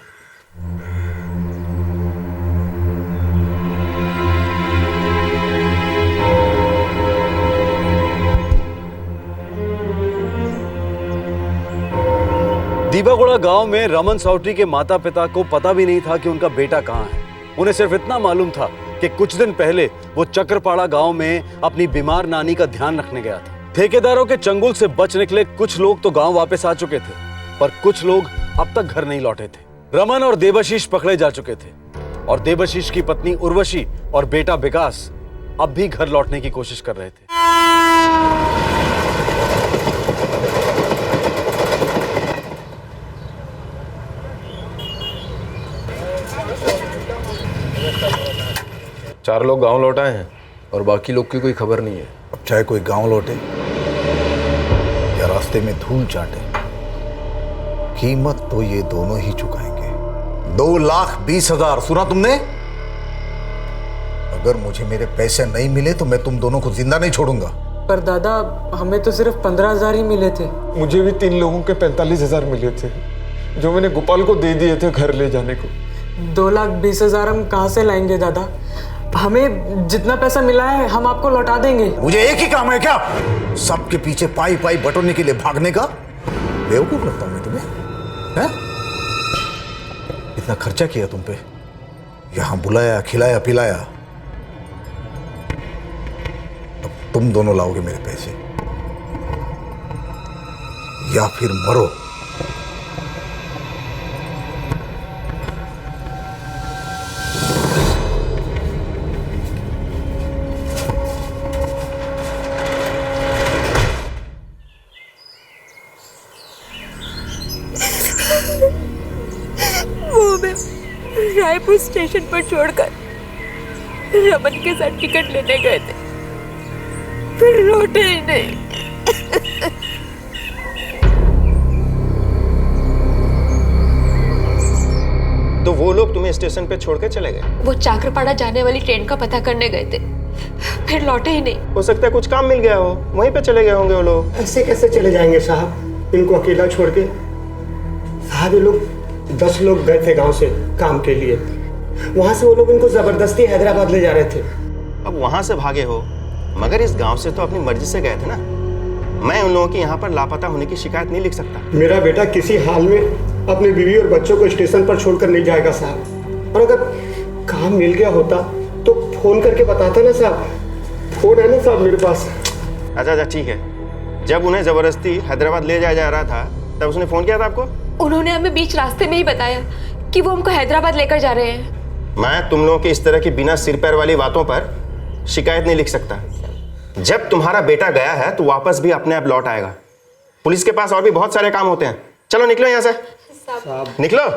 दीबागुड़ा गांव में रमन साउट्री के माता पिता को पता भी नहीं था कि उनका बेटा कहाँ है। उन्हें सिर्फ इतना मालूम था कि कुछ दिन पहले वो चक्रपाड़ा गांव में अपनी बीमार नानी का ध्यान रखने गया था। ठेकेदारों के चंगुल से बच निकले कुछ लोग तो गांव वापस आ चुके थे, पर कुछ लोग अब तक घर नहीं लौटे थे। रमन और देवाशीष पकड़े जा चुके थे और देवाशीष की पत्नी उर्वशी और बेटा विकास अब भी घर लौटने की कोशिश कर रहे थे। चार लोग गांव लौट आए हैं और बाकी लोग की कोई खबर नहीं है। अब चाहे कोई गांव लौटे या रास्ते में धूल चाटे, कीमत तो ये दोनों ही चुकाएंगे। 2,20,000, सुना तुमने? अगर मुझे मेरे पैसे नहीं मिले तो मैं तुम दोनों को जिंदा नहीं छोड़ूंगा। पर दादा, हमें तो सिर्फ 15,000 ही मिले थे। मुझे भी 3 लोगों के 45,000 मिले थे, जो मैंने गोपाल को दे दिए थे घर ले जाने को। 2,20,000 हम कहाँ से लाएंगे दादा? हमें जितना पैसा मिला है हम आपको लौटा देंगे। मुझे एक ही काम है क्या? सबके पीछे पाई पाई बटोरने के लिए भागने का? बेवकूफ लगता हूं मैं तुम्हें? हैं? इतना खर्चा किया तुम पे, यहां बुलाया, खिलाया, पिलाया, अब तुम दोनों लाओगे मेरे पैसे या फिर मरो। रायपुर स्टेशन पर छोड़कर रमन के साथ टिकट लेने गए थे, फिर लौटे ही नहीं। तो वो लोग तुम्हें स्टेशन पे छोड़ के चले गए? वो चाकरपाड़ा जाने वाली ट्रेन का पता करने गए थे, फिर लौटे ही नहीं। हो सकता है कुछ काम मिल गया हो, वहीं पे चले गए होंगे वो लोग। ऐसे कैसे चले जाएंगे साहब? इनको अकेला छोड़ के। साहब ये लोग 10 लोग गए थे गांव से काम के लिए, वहां से वो लोग इनको जबरदस्ती हैदराबाद ले जा रहे थे। अब वहां से भागे हो, मगर इस गांव से तो अपनी मर्जी से गए थे ना। मैं उन लोगों की यहाँ पर लापता होने की शिकायत नहीं लिख सकता। मेरा बेटा किसी हाल में अपनी बीवी और बच्चों को स्टेशन पर छोड़कर नहीं जाएगा साहब। और अगर काम मिल गया होता तो फोन करके बताता ना साहब। फोन है ना साहब मेरे पास। अच्छा ठीक है। जब उन्हें जबरदस्ती हैदराबाद ले जाया जा रहा था तब उसने फोन किया था आपको? उन्होंने हमें बीच रास्ते में ही बताया कि वो हमको हैदराबाद लेकर जा रहे हैं। मैं तुम लोगों की इस तरह की बिना सिर पैर वाली बातों पर शिकायत नहीं लिख सकता। जब तुम्हारा बेटा गया है तो वापस भी अपने आप लौट आएगा। पुलिस के पास और भी बहुत सारे काम होते हैं। चलो निकलो यहाँ से, निकलो।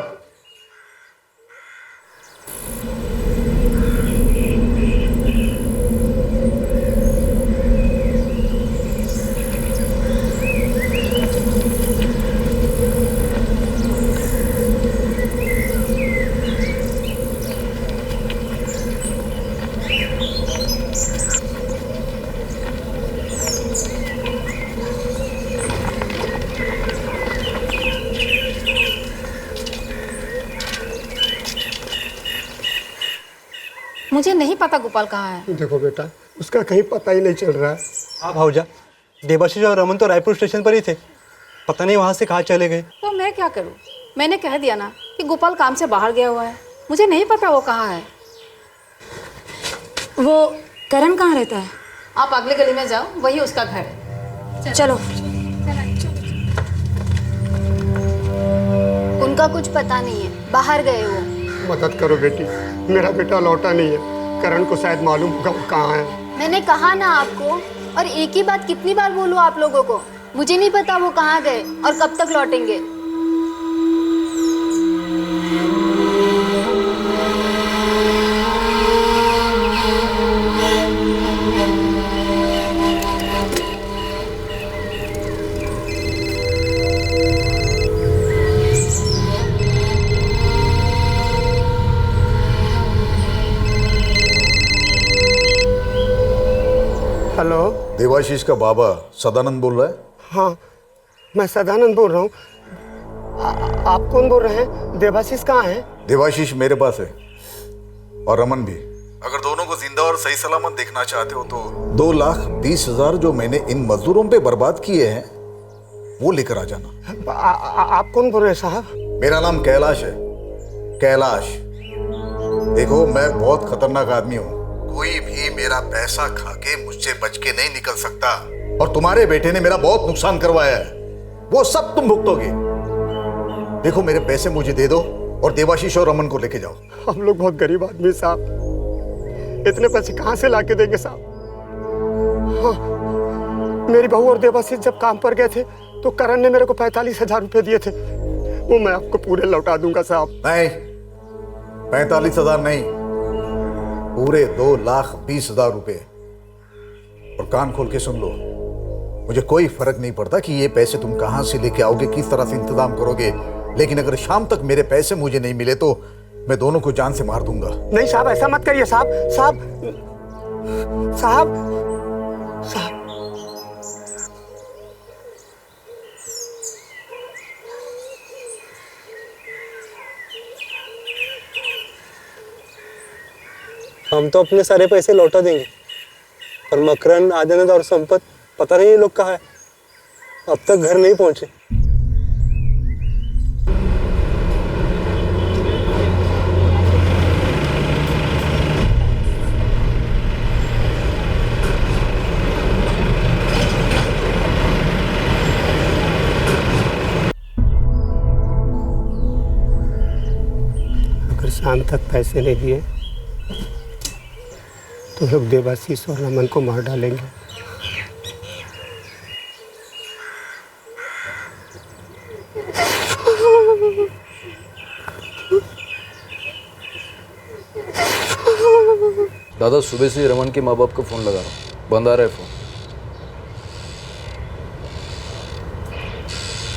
मुझे नहीं पता गोपाल कहाँ है। देखो बेटा, उसका कहीं पता ही नहीं चल रहा है। हाँ भाऊजा, देवाशीष और रमन तो रायपुर स्टेशन पर ही थे, पता नहीं वहाँ से कहाँ चले गए। तो मैं क्या करूँ? मैंने कह दिया ना कि गोपाल काम से बाहर गया हुआ है, मुझे नहीं पता वो कहाँ है। वो करण कहाँ रहता है? आप अगले गली में जाओ, वही उसका घर है। चलो। उनका कुछ पता नहीं है, बाहर गए वो। मदद करो बेटी, मेरा बेटा लौटा नहीं है। करण को शायद मालूम होगा वो कहाँ है। मैंने कहा ना आपको, और एक ही बात कितनी बार बोलूं आप लोगों को, मुझे नहीं पता वो कहाँ गए और कब तक लौटेंगे। हेलो, देवाशीष का बाबा सदानंद बोल रहा है? हाँ, मैं सदानंद बोल रहा हूँ। आप कौन बोल रहे हैं? देवाशीष कहाँ है? देवाशीष मेरे पास है, और रमन भी। अगर दोनों को जिंदा और सही सलामत देखना चाहते हो तो 2,20,000 जो मैंने इन मजदूरों पे बर्बाद किए हैं वो लेकर आ जाना। आप कौन बोल रहे हैं साहब? मेरा नाम कैलाश है, कैलाश। देखो, मैं बहुत खतरनाक आदमी हूँ, कोई भी मेरा पैसा खा के मुझसे बच के नहीं निकल सकता। और तुम्हारे बेटे ने मेरा बहुत नुकसान करवाया है, वो सब तुम भुगतोगे। देखो, मेरे पैसे मुझे दे दो और देवाशीष और रमन को लेके जाओ। हम लोग बहुत गरीब आदमी साहब, इतने पैसे कहाँ से लाके देंगे साहब? हाँ, मेरी बहू और देवाशीष जब काम पर गए थे तो करण ने मेरे को 45,000 रुपए दिए थे, वो मैं आपको पूरे लौटा दूंगा साहब। नहीं, 45,000 नहीं, पूरे 2,20,000 रुपए। और कान खोल के सुन लो, मुझे कोई फर्क नहीं पड़ता कि ये पैसे तुम कहां से लेके आओगे, किस तरह से इंतजाम करोगे, लेकिन अगर शाम तक मेरे पैसे मुझे नहीं मिले तो मैं दोनों को जान से मार दूंगा। नहीं साहब, ऐसा मत करिए साहब। साहब साहब साहब हम तो अपने सारे पैसे लौटा देंगे, पर मकरन, आदिनाथ और संपत पता नहीं ये लोग कहाँ है, अब तक घर नहीं पहुंचे। अगर शाम तक पैसे नहीं दिए तो लोग देवाशीष और रमन को मार डालेंगे। दादा, सुबह से रमन के माँ बाप को फोन लगा रहा हूँ, बंद आ रहा है फोन।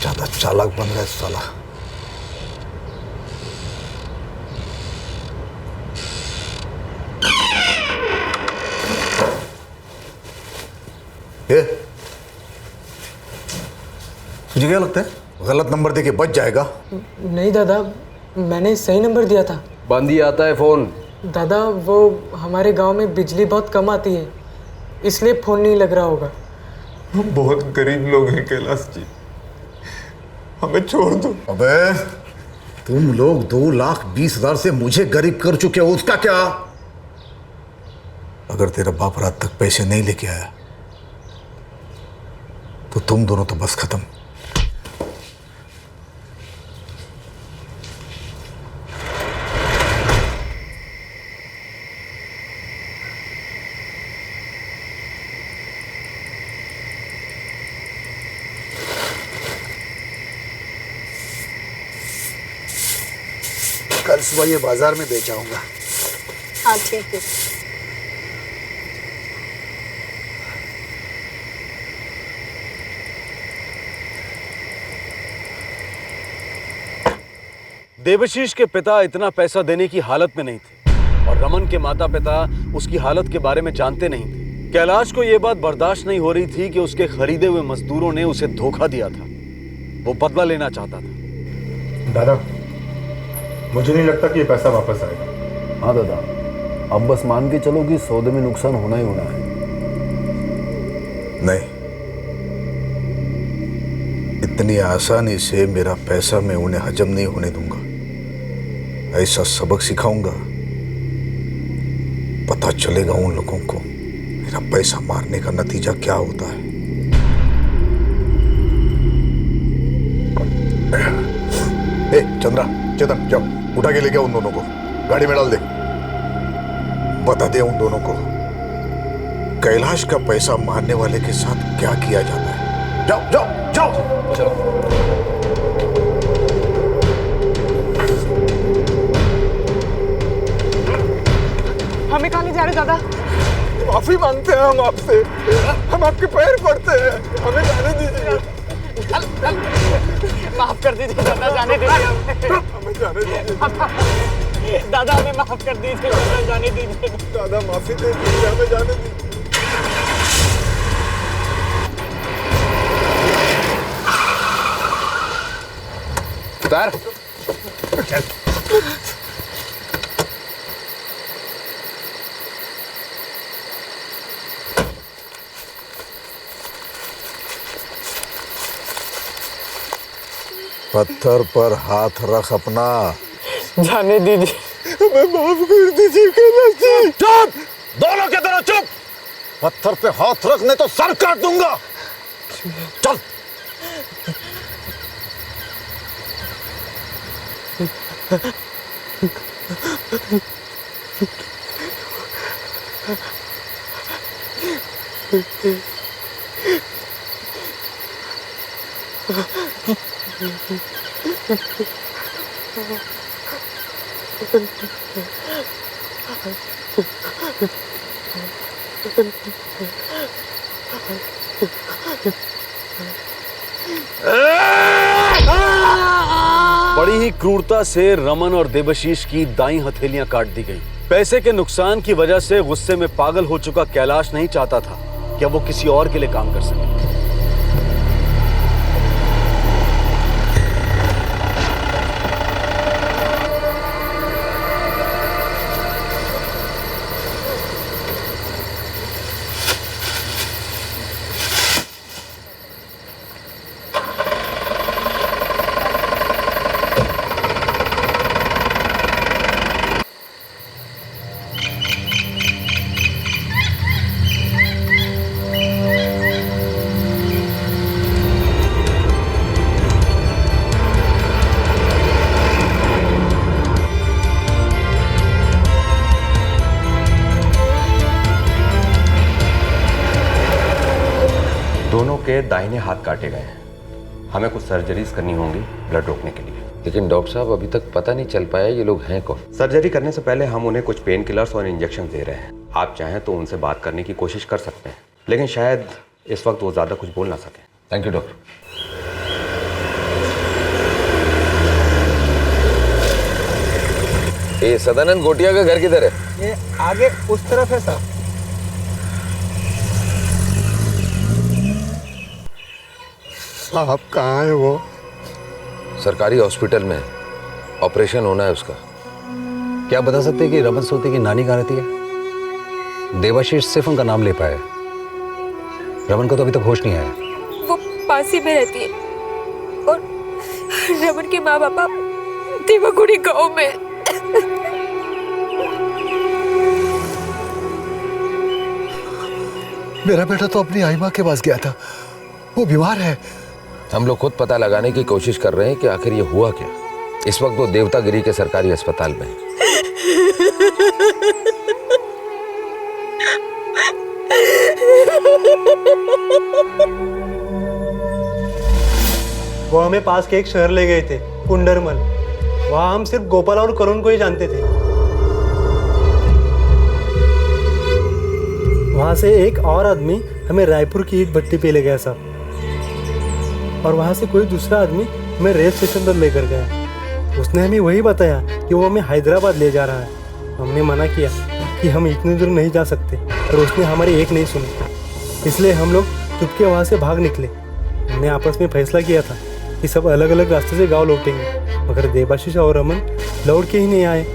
ज्यादा चालाक बन रहा है साला। मुझे क्या लगता है गलत नंबर देके बच जाएगा? नहीं दादा, मैंने सही नंबर दिया था। बंद ही आता है फोन। दादा वो हमारे गांव में बिजली बहुत कम आती है, इसलिए फोन नहीं लग रहा होगा। हम बहुत गरीब लोग हैं कैलाश जी, हमें छोड़ दो। अबे तुम लोग 2,20,000 से मुझे गरीब कर चुके हो, उसका क्या? अगर तेरा बाप रात तक पैसे नहीं लेके आया तो तुम दोनों तो बस खत्म। कल सुबह ये बाजार में बेच आऊंगा। हाँ ठीक है। देवशीष के पिता इतना पैसा देने की हालत में नहीं थे और रमन के माता पिता उसकी हालत के बारे में जानते नहीं थे। कैलाश को यह बात बर्दाश्त नहीं हो रही थी कि उसके खरीदे हुए मजदूरों ने उसे धोखा दिया था। वो बदला लेना चाहता था। दादा, मुझे नहीं लगता कि ये पैसा वापस आएगा। हाँ दादा, अब बस मान के चलो कि सौदे में नुकसान होना ही होना है। नहीं, इतनी आसानी से मेरा पैसा मैं उन्हें हजम नहीं होने दूंगा। ऐसा सबक सिखाऊंगा, पता चलेगा उन लोगों को मेरा पैसा मारने का नतीजा क्या होता है। ए, चंद्रा, चेतन, जाओ उठा के लेके उन दोनों को गाड़ी में डाल दे। बता दे उन दोनों को कैलाश का पैसा मारने वाले के साथ क्या किया जाता है। जाओ जाओ जाओ। चलो। हमें कहाँ ले जा रहे दादा? माफी मांगते हैं हम आपसे, हम आपके पैर पड़ते हैं, हमें जाने दीजिए। माफ कर दीजिए दादा, जाने दीजिए। हमें जाने दीजिए दादा, हमें माफ कर दीजिए दादा, जाने दीजिए। दादा माफी दे दीजिए, हमें जाने दीजिए। उतार। पत्थर पर हाथ रख अपना। जाने दीजिए, हमें माफ कर दीजिए कैलाश जी। चुप, दोनों के दोनों चुप। पत्थर पे हाथ रख नहीं तो सर काट दूंगा। चल। बड़ी ही क्रूरता से रमन और देवशीष की दाईं हथेलियां काट दी गई। पैसे के नुकसान की वजह से गुस्से में पागल हो चुका कैलाश नहीं चाहता था कि वो किसी और के लिए काम कर सके। दोनों के दाहिने हाथ काटे गए हैं। हमें कुछ सर्जरीज करनी होंगी ब्लड रोकने के लिए। लेकिन डॉक्टर साहब अभी तक पता नहीं चल पाया ये लोग हैं कौन। सर्जरी करने से पहले हम उन्हें कुछ पेन किलर्स और इंजेक्शन दे रहे हैं। आप चाहें तो उनसे बात करने की कोशिश कर सकते हैं, लेकिन शायद इस वक्त वो ज़्यादा कुछ बोल ना सकें। Thank you doctor. ये सदानंद गोटिया का घर किधर है? ये आगे उस तरफ है सर। साहब कहाँ है वो? सरकारी हॉस्पिटल में ऑपरेशन होना है उसका। क्या बता सकते हैं कि रमन सोती की नानी कहाँ रहती है? देवाशीष सिर्फ उनका नाम ले पाए, रमन को तो अभी तक होश नहीं आया। वो पास ही में रहती है और रमन के माँ बापा देवागुड़ी गांव में। मेरा बेटा तो अपनी आई माँ के पास गया था, वो बीमार है। हम लोग खुद पता लगाने की कोशिश कर रहे हैं कि आखिर ये हुआ क्या। इस वक्त वो देवतागिरी के सरकारी अस्पताल में है। वो हमें पास के एक शहर ले गए थे, कुंडरमल। वहाँ हम सिर्फ गोपाल और करुण को ही जानते थे। वहाँ से एक और आदमी हमें रायपुर की ईट भट्टी पे ले गया साहब, और वहाँ से कोई दूसरा आदमी हमें रेल स्टेशन पर लेकर गया। उसने हमें वही बताया कि वो हमें हैदराबाद ले जा रहा है। हमने मना किया कि हम इतनी दूर नहीं जा सकते, और उसने हमारी एक नहीं सुनी। इसलिए हम लोग चुपके वहाँ से भाग निकले। हमने आपस में फैसला किया था कि सब अलग अलग रास्ते से गाँव लौटेंगे, मगर देवाशीष और रमन लौट के ही नहीं आए।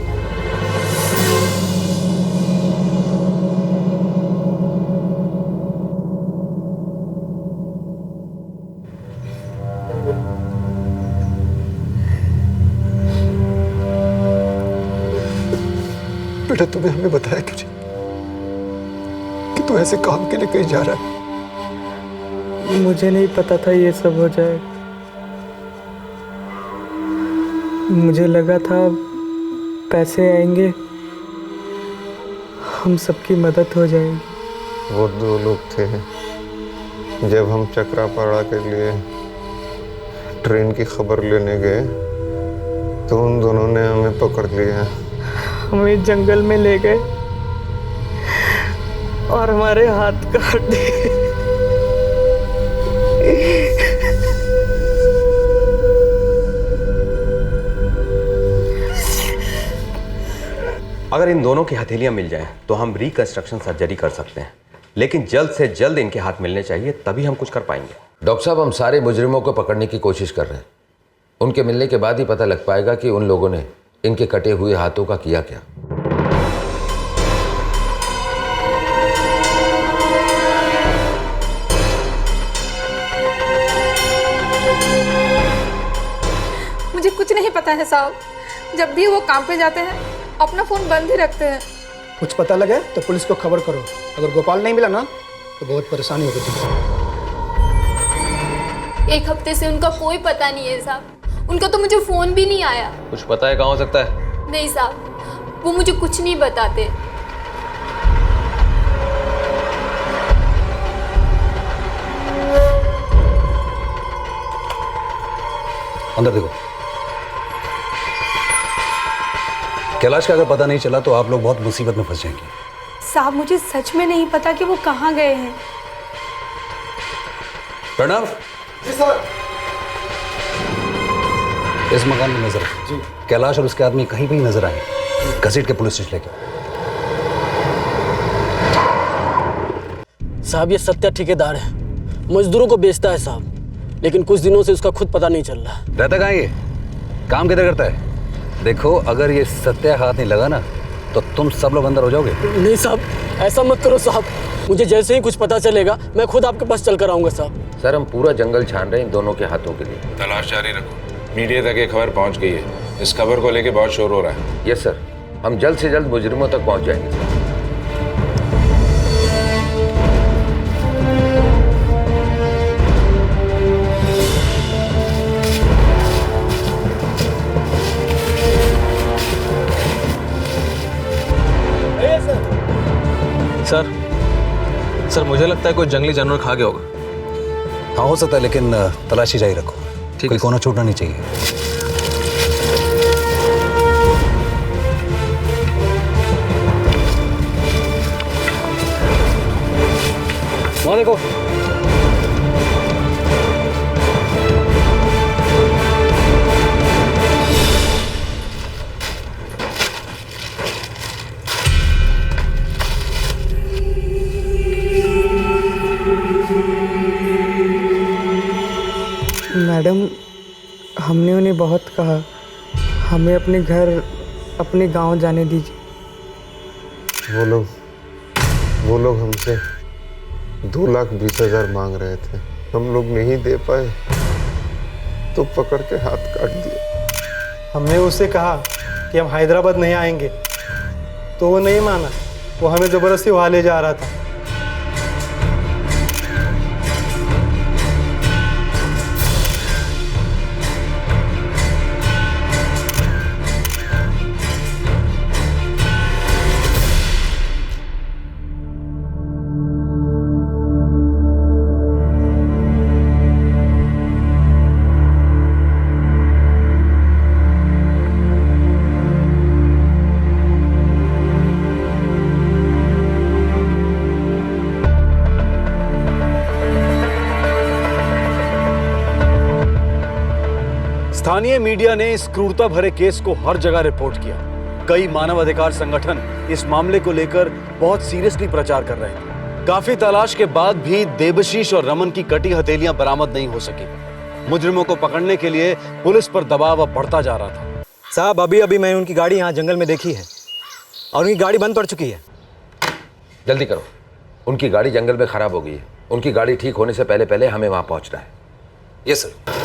बेटा तुम्हें हमें बताया क्यों नहीं कि तू ऐसे काम के लिए कहीं जा रहा है? मुझे नहीं पता था ये सब हो जाएगा। मुझे लगा था पैसे आएंगे, हम सबकी मदद हो जाएगी। वो दो लोग थे, जब हम चक्रापाड़ा के लिए ट्रेन की खबर लेने गए तो उन दोनों ने हमें पकड़ लिया। हमें जंगल में ले गए और हमारे हाथ काट दिए। अगर इन दोनों की हथेलियां मिल जाएं तो हम रिकंस्ट्रक्शन सर्जरी कर सकते हैं, लेकिन जल्द से जल्द इनके हाथ मिलने चाहिए, तभी हम कुछ कर पाएंगे। डॉक्टर साहब, हम सारे मुजरिमों को पकड़ने की कोशिश कर रहे हैं। उनके मिलने के बाद ही पता लग पाएगा कि उन लोगों ने इनके कटे हुए हाथों का किया क्या। मुझे कुछ नहीं पता है साहब। जब भी वो काम पे जाते हैं अपना फोन बंद ही रखते हैं। कुछ पता लगे तो पुलिस को खबर करो। अगर गोपाल नहीं मिला ना तो बहुत परेशानी होगी तुमको। एक हफ्ते से उनका कोई पता नहीं है साहब। उनका तो मुझे फोन भी नहीं आया। कुछ पता है कहाँ हो सकता है? नहीं साहब, वो मुझे कुछ नहीं बताते। अंदर देखो। कैलाश का अगर पता नहीं चला तो आप लोग बहुत मुसीबत में फंस जाएंगे। साहब मुझे सच में नहीं पता कि वो कहाँ गए हैं। प्रणव, जी सर। इस मकान में नजर जी। कैलाश और उसके आदमी कहीं भी नजर आए, घसीट के पुलिस स्टेशन लेके। साहब ये सत्या ठेकेदार है, मजदूरों को बेचता है साहब, लेकिन कुछ दिनों से उसका खुद पता नहीं चल रहा। रहता कहाँ ये? काम किधर करता है? देखो अगर ये सत्या हाथ नहीं लगा ना तो तुम सब लोग अंदर हो जाओगे। नहीं साहब, ऐसा मत करो साहब। मुझे जैसे ही कुछ पता चलेगा मैं खुद आपके पास चल कर आऊंगा साहब। सर, हम पूरा जंगल छान रहे हैं इन दोनों के हाथों के लिए। तलाश जारी रखो। मीडिया तक ये खबर पहुंच गई है। इस खबर को लेके बहुत शोर हो रहा है। यस सर, हम जल्द से जल्द मुजरिमों तक पहुंच जाएंगे सर। सर मुझे लगता है कोई जंगली जानवर खा गया होगा। हाँ हो सकता है, लेकिन तलाशी जारी रखो, कोई कोना छूटना नहीं चाहिए। वहाँ देखो। हमने उन्हें बहुत कहा, हमें अपने घर, अपने गांव जाने दीजिए। वो लोग हमसे 2,20,000 मांग रहे थे, हम लोग नहीं दे पाए तो पकड़ के हाथ काट दिए। हमने उससे कहा कि हम हैदराबाद नहीं आएंगे, तो वो नहीं माना, वो हमें ज़बरदस्ती वहाँ ले जा रहा था। स्थानीय मीडिया ने इस क्रूरता भरे केस को हर जगह रिपोर्ट किया। कई मानवाधिकार संगठन इस मामले को लेकर बहुत सीरियसली प्रचार कर रहे थे। काफी तलाश के बाद भी देबशीष और रमन की कटी हथेलियां बरामद नहीं हो सकी। मुजरिमों को पकड़ने के लिए पुलिस पर दबाव अब बढ़ता जा रहा था। साहब, अभी मैंने उनकी गाड़ी यहाँ जंगल में देखी है और उनकी गाड़ी बंद पड़ चुकी है। जल्दी करो, उनकी गाड़ी जंगल में खराब हो गई है। उनकी गाड़ी ठीक होने से पहले पहले हमें वहां पहुंचना है। Yes sir.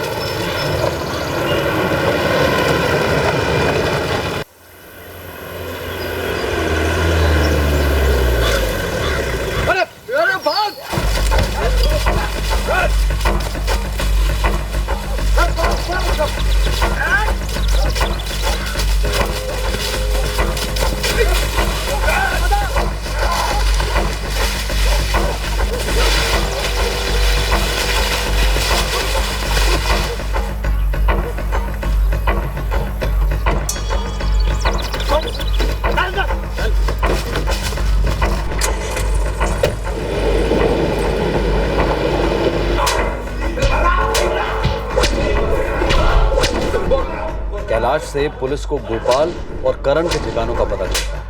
कैलाश से पुलिस को गोपाल और करण के ठिकानों का पता चलता है।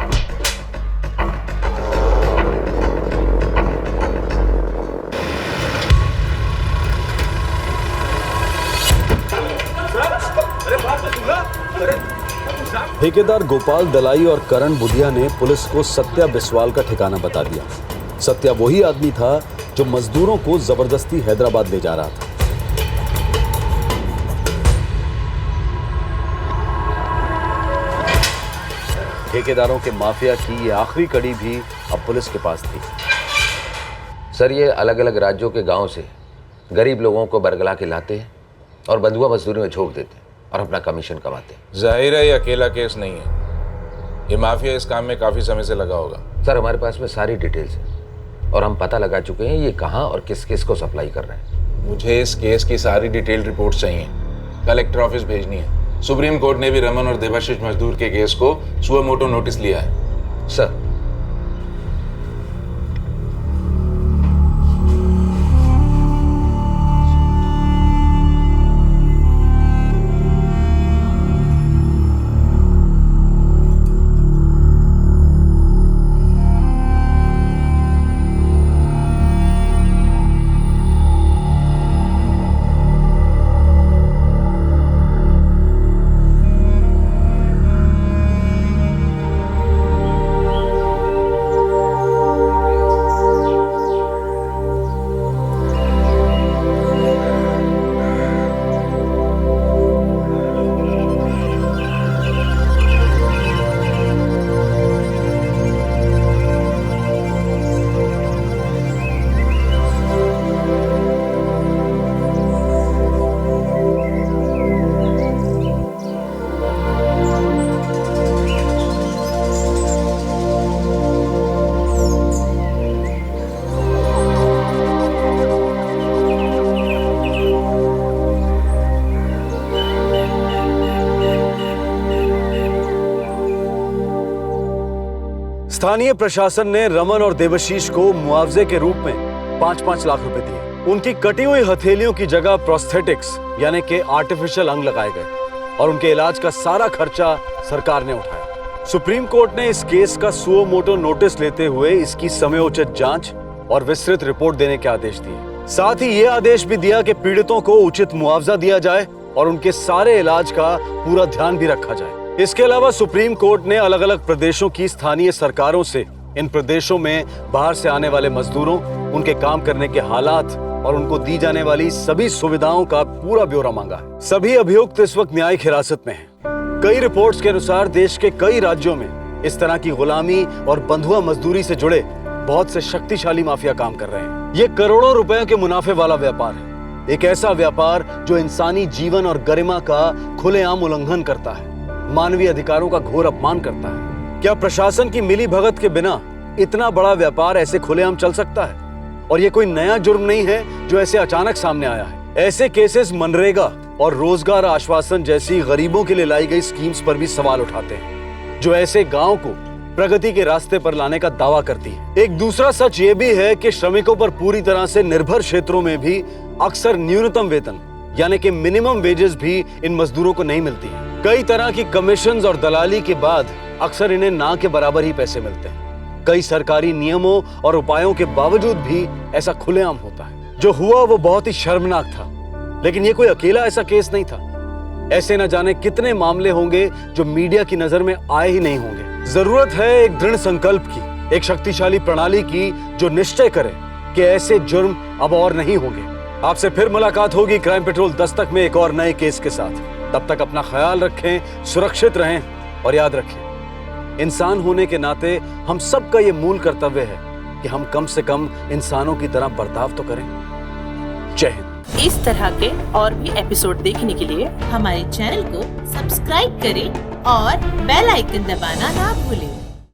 ठेकेदार गोपाल दलाई और करण बुधिया ने पुलिस को सत्या बिस्वाल का ठिकाना बता दिया। सत्या वही आदमी था जो मजदूरों को जबरदस्ती हैदराबाद ले जा रहा था। ठेकेदारों के माफिया की ये आखिरी कड़ी भी अब पुलिस के पास थी। सर, ये अलग अलग राज्यों के गांव से गरीब लोगों को बरगला के लाते हैं और बंधुआ मजदूरी में झोंक देते हैं और अपना कमीशन कमाते हैं। जाहिर है ये अकेला केस नहीं है, ये माफिया इस काम में काफी समय से लगा होगा। सर, हमारे पास में सारी डिटेल्स है और हम पता लगा चुके हैं ये कहाँ और किस किस को सप्लाई कर रहे हैं। मुझे इस केस की सारी डिटेल रिपोर्ट चाहिए, कलेक्टर ऑफिस भेजनी है। सुप्रीम कोर्ट ने भी रमन और देवाशीष मजदूर के केस को सुओ मोटो नोटिस लिया है। सर, स्थानीय प्रशासन ने रमन और देवशीष को मुआवजे के रूप में 5-5 लाख रुपए दिए। उनकी कटी हुई हथेलियों की जगह प्रोस्थेटिक्स यानी कि आर्टिफिशियल अंग लगाए गए और उनके इलाज का सारा खर्चा सरकार ने उठाया। सुप्रीम कोर्ट ने इस केस का सुओ मोटो नोटिस लेते हुए इसकी समयोचित जांच और विस्तृत रिपोर्ट देने के आदेश दिए। साथ ही यह आदेश भी दिया कि पीड़ितों को उचित मुआवजा दिया जाए और उनके सारे इलाज का पूरा ध्यान भी रखा जाए। इसके अलावा सुप्रीम कोर्ट ने अलग अलग प्रदेशों की स्थानीय सरकारों से इन प्रदेशों में बाहर से आने वाले मजदूरों, उनके काम करने के हालात और उनको दी जाने वाली सभी सुविधाओं का पूरा ब्यौरा मांगा है। सभी अभियुक्त इस वक्त न्यायिक हिरासत में हैं। कई रिपोर्ट्स के अनुसार देश के कई राज्यों में इस तरह की गुलामी और बंधुआ मजदूरी से जुड़े बहुत से शक्तिशाली माफिया काम कर रहे हैं। ये करोड़ों रुपए के मुनाफे वाला व्यापार है, एक ऐसा व्यापार जो इंसानी जीवन और गरिमा का खुलेआम उल्लंघन करता है, मानवीय अधिकारों का घोर अपमान करता है। क्या प्रशासन की मिली भगत के बिना इतना बड़ा व्यापार ऐसे खुलेआम चल सकता है? और ये कोई नया जुर्म नहीं है जो ऐसे अचानक सामने आया है। ऐसे केसेस मनरेगा और रोजगार आश्वासन जैसी गरीबों के लिए लाई गई स्कीम्स पर भी सवाल उठाते हैं, जो ऐसे गांव को प्रगति के रास्ते पर लाने का दावा करती है। एक दूसरा सच ये भी है कि श्रमिकों पर पूरी तरह से निर्भर क्षेत्रों में भी अक्सर न्यूनतम वेतन यानी कि मिनिमम वेजेस भी इन मजदूरों को नहीं मिलती है। कई तरह की कमीशंस और दलाली के बाद अक्सर इन्हें ना के बराबर ही पैसे मिलते हैं। कई सरकारी नियमों और उपायों के बावजूद भी ऐसा खुलेआम होता है। जो हुआ वो बहुत ही शर्मनाक था, लेकिन ये कोई अकेला ऐसा केस नहीं था। ऐसे न जाने कितने मामले होंगे जो मीडिया की नजर में आए ही नहीं होंगे। जरूरत है एक दृढ़ संकल्प की, एक शक्तिशाली प्रणाली की जो निश्चय करे कि ऐसे जुर्म अब और नहीं होंगे। आपसे फिर मुलाकात होगी क्राइम पेट्रोल दस्तक में एक और नए केस के साथ। तब तक अपना ख्याल रखें, सुरक्षित रहें और याद रखें, इंसान होने के नाते हम सबका ये मूल कर्तव्य है कि हम कम से कम इंसानों की तरह बर्ताव तो करें। जय हिंद। इस तरह के और भी एपिसोड देखने के लिए हमारे चैनल को सब्सक्राइब करें और बेल आइकन दबाना ना भूलें।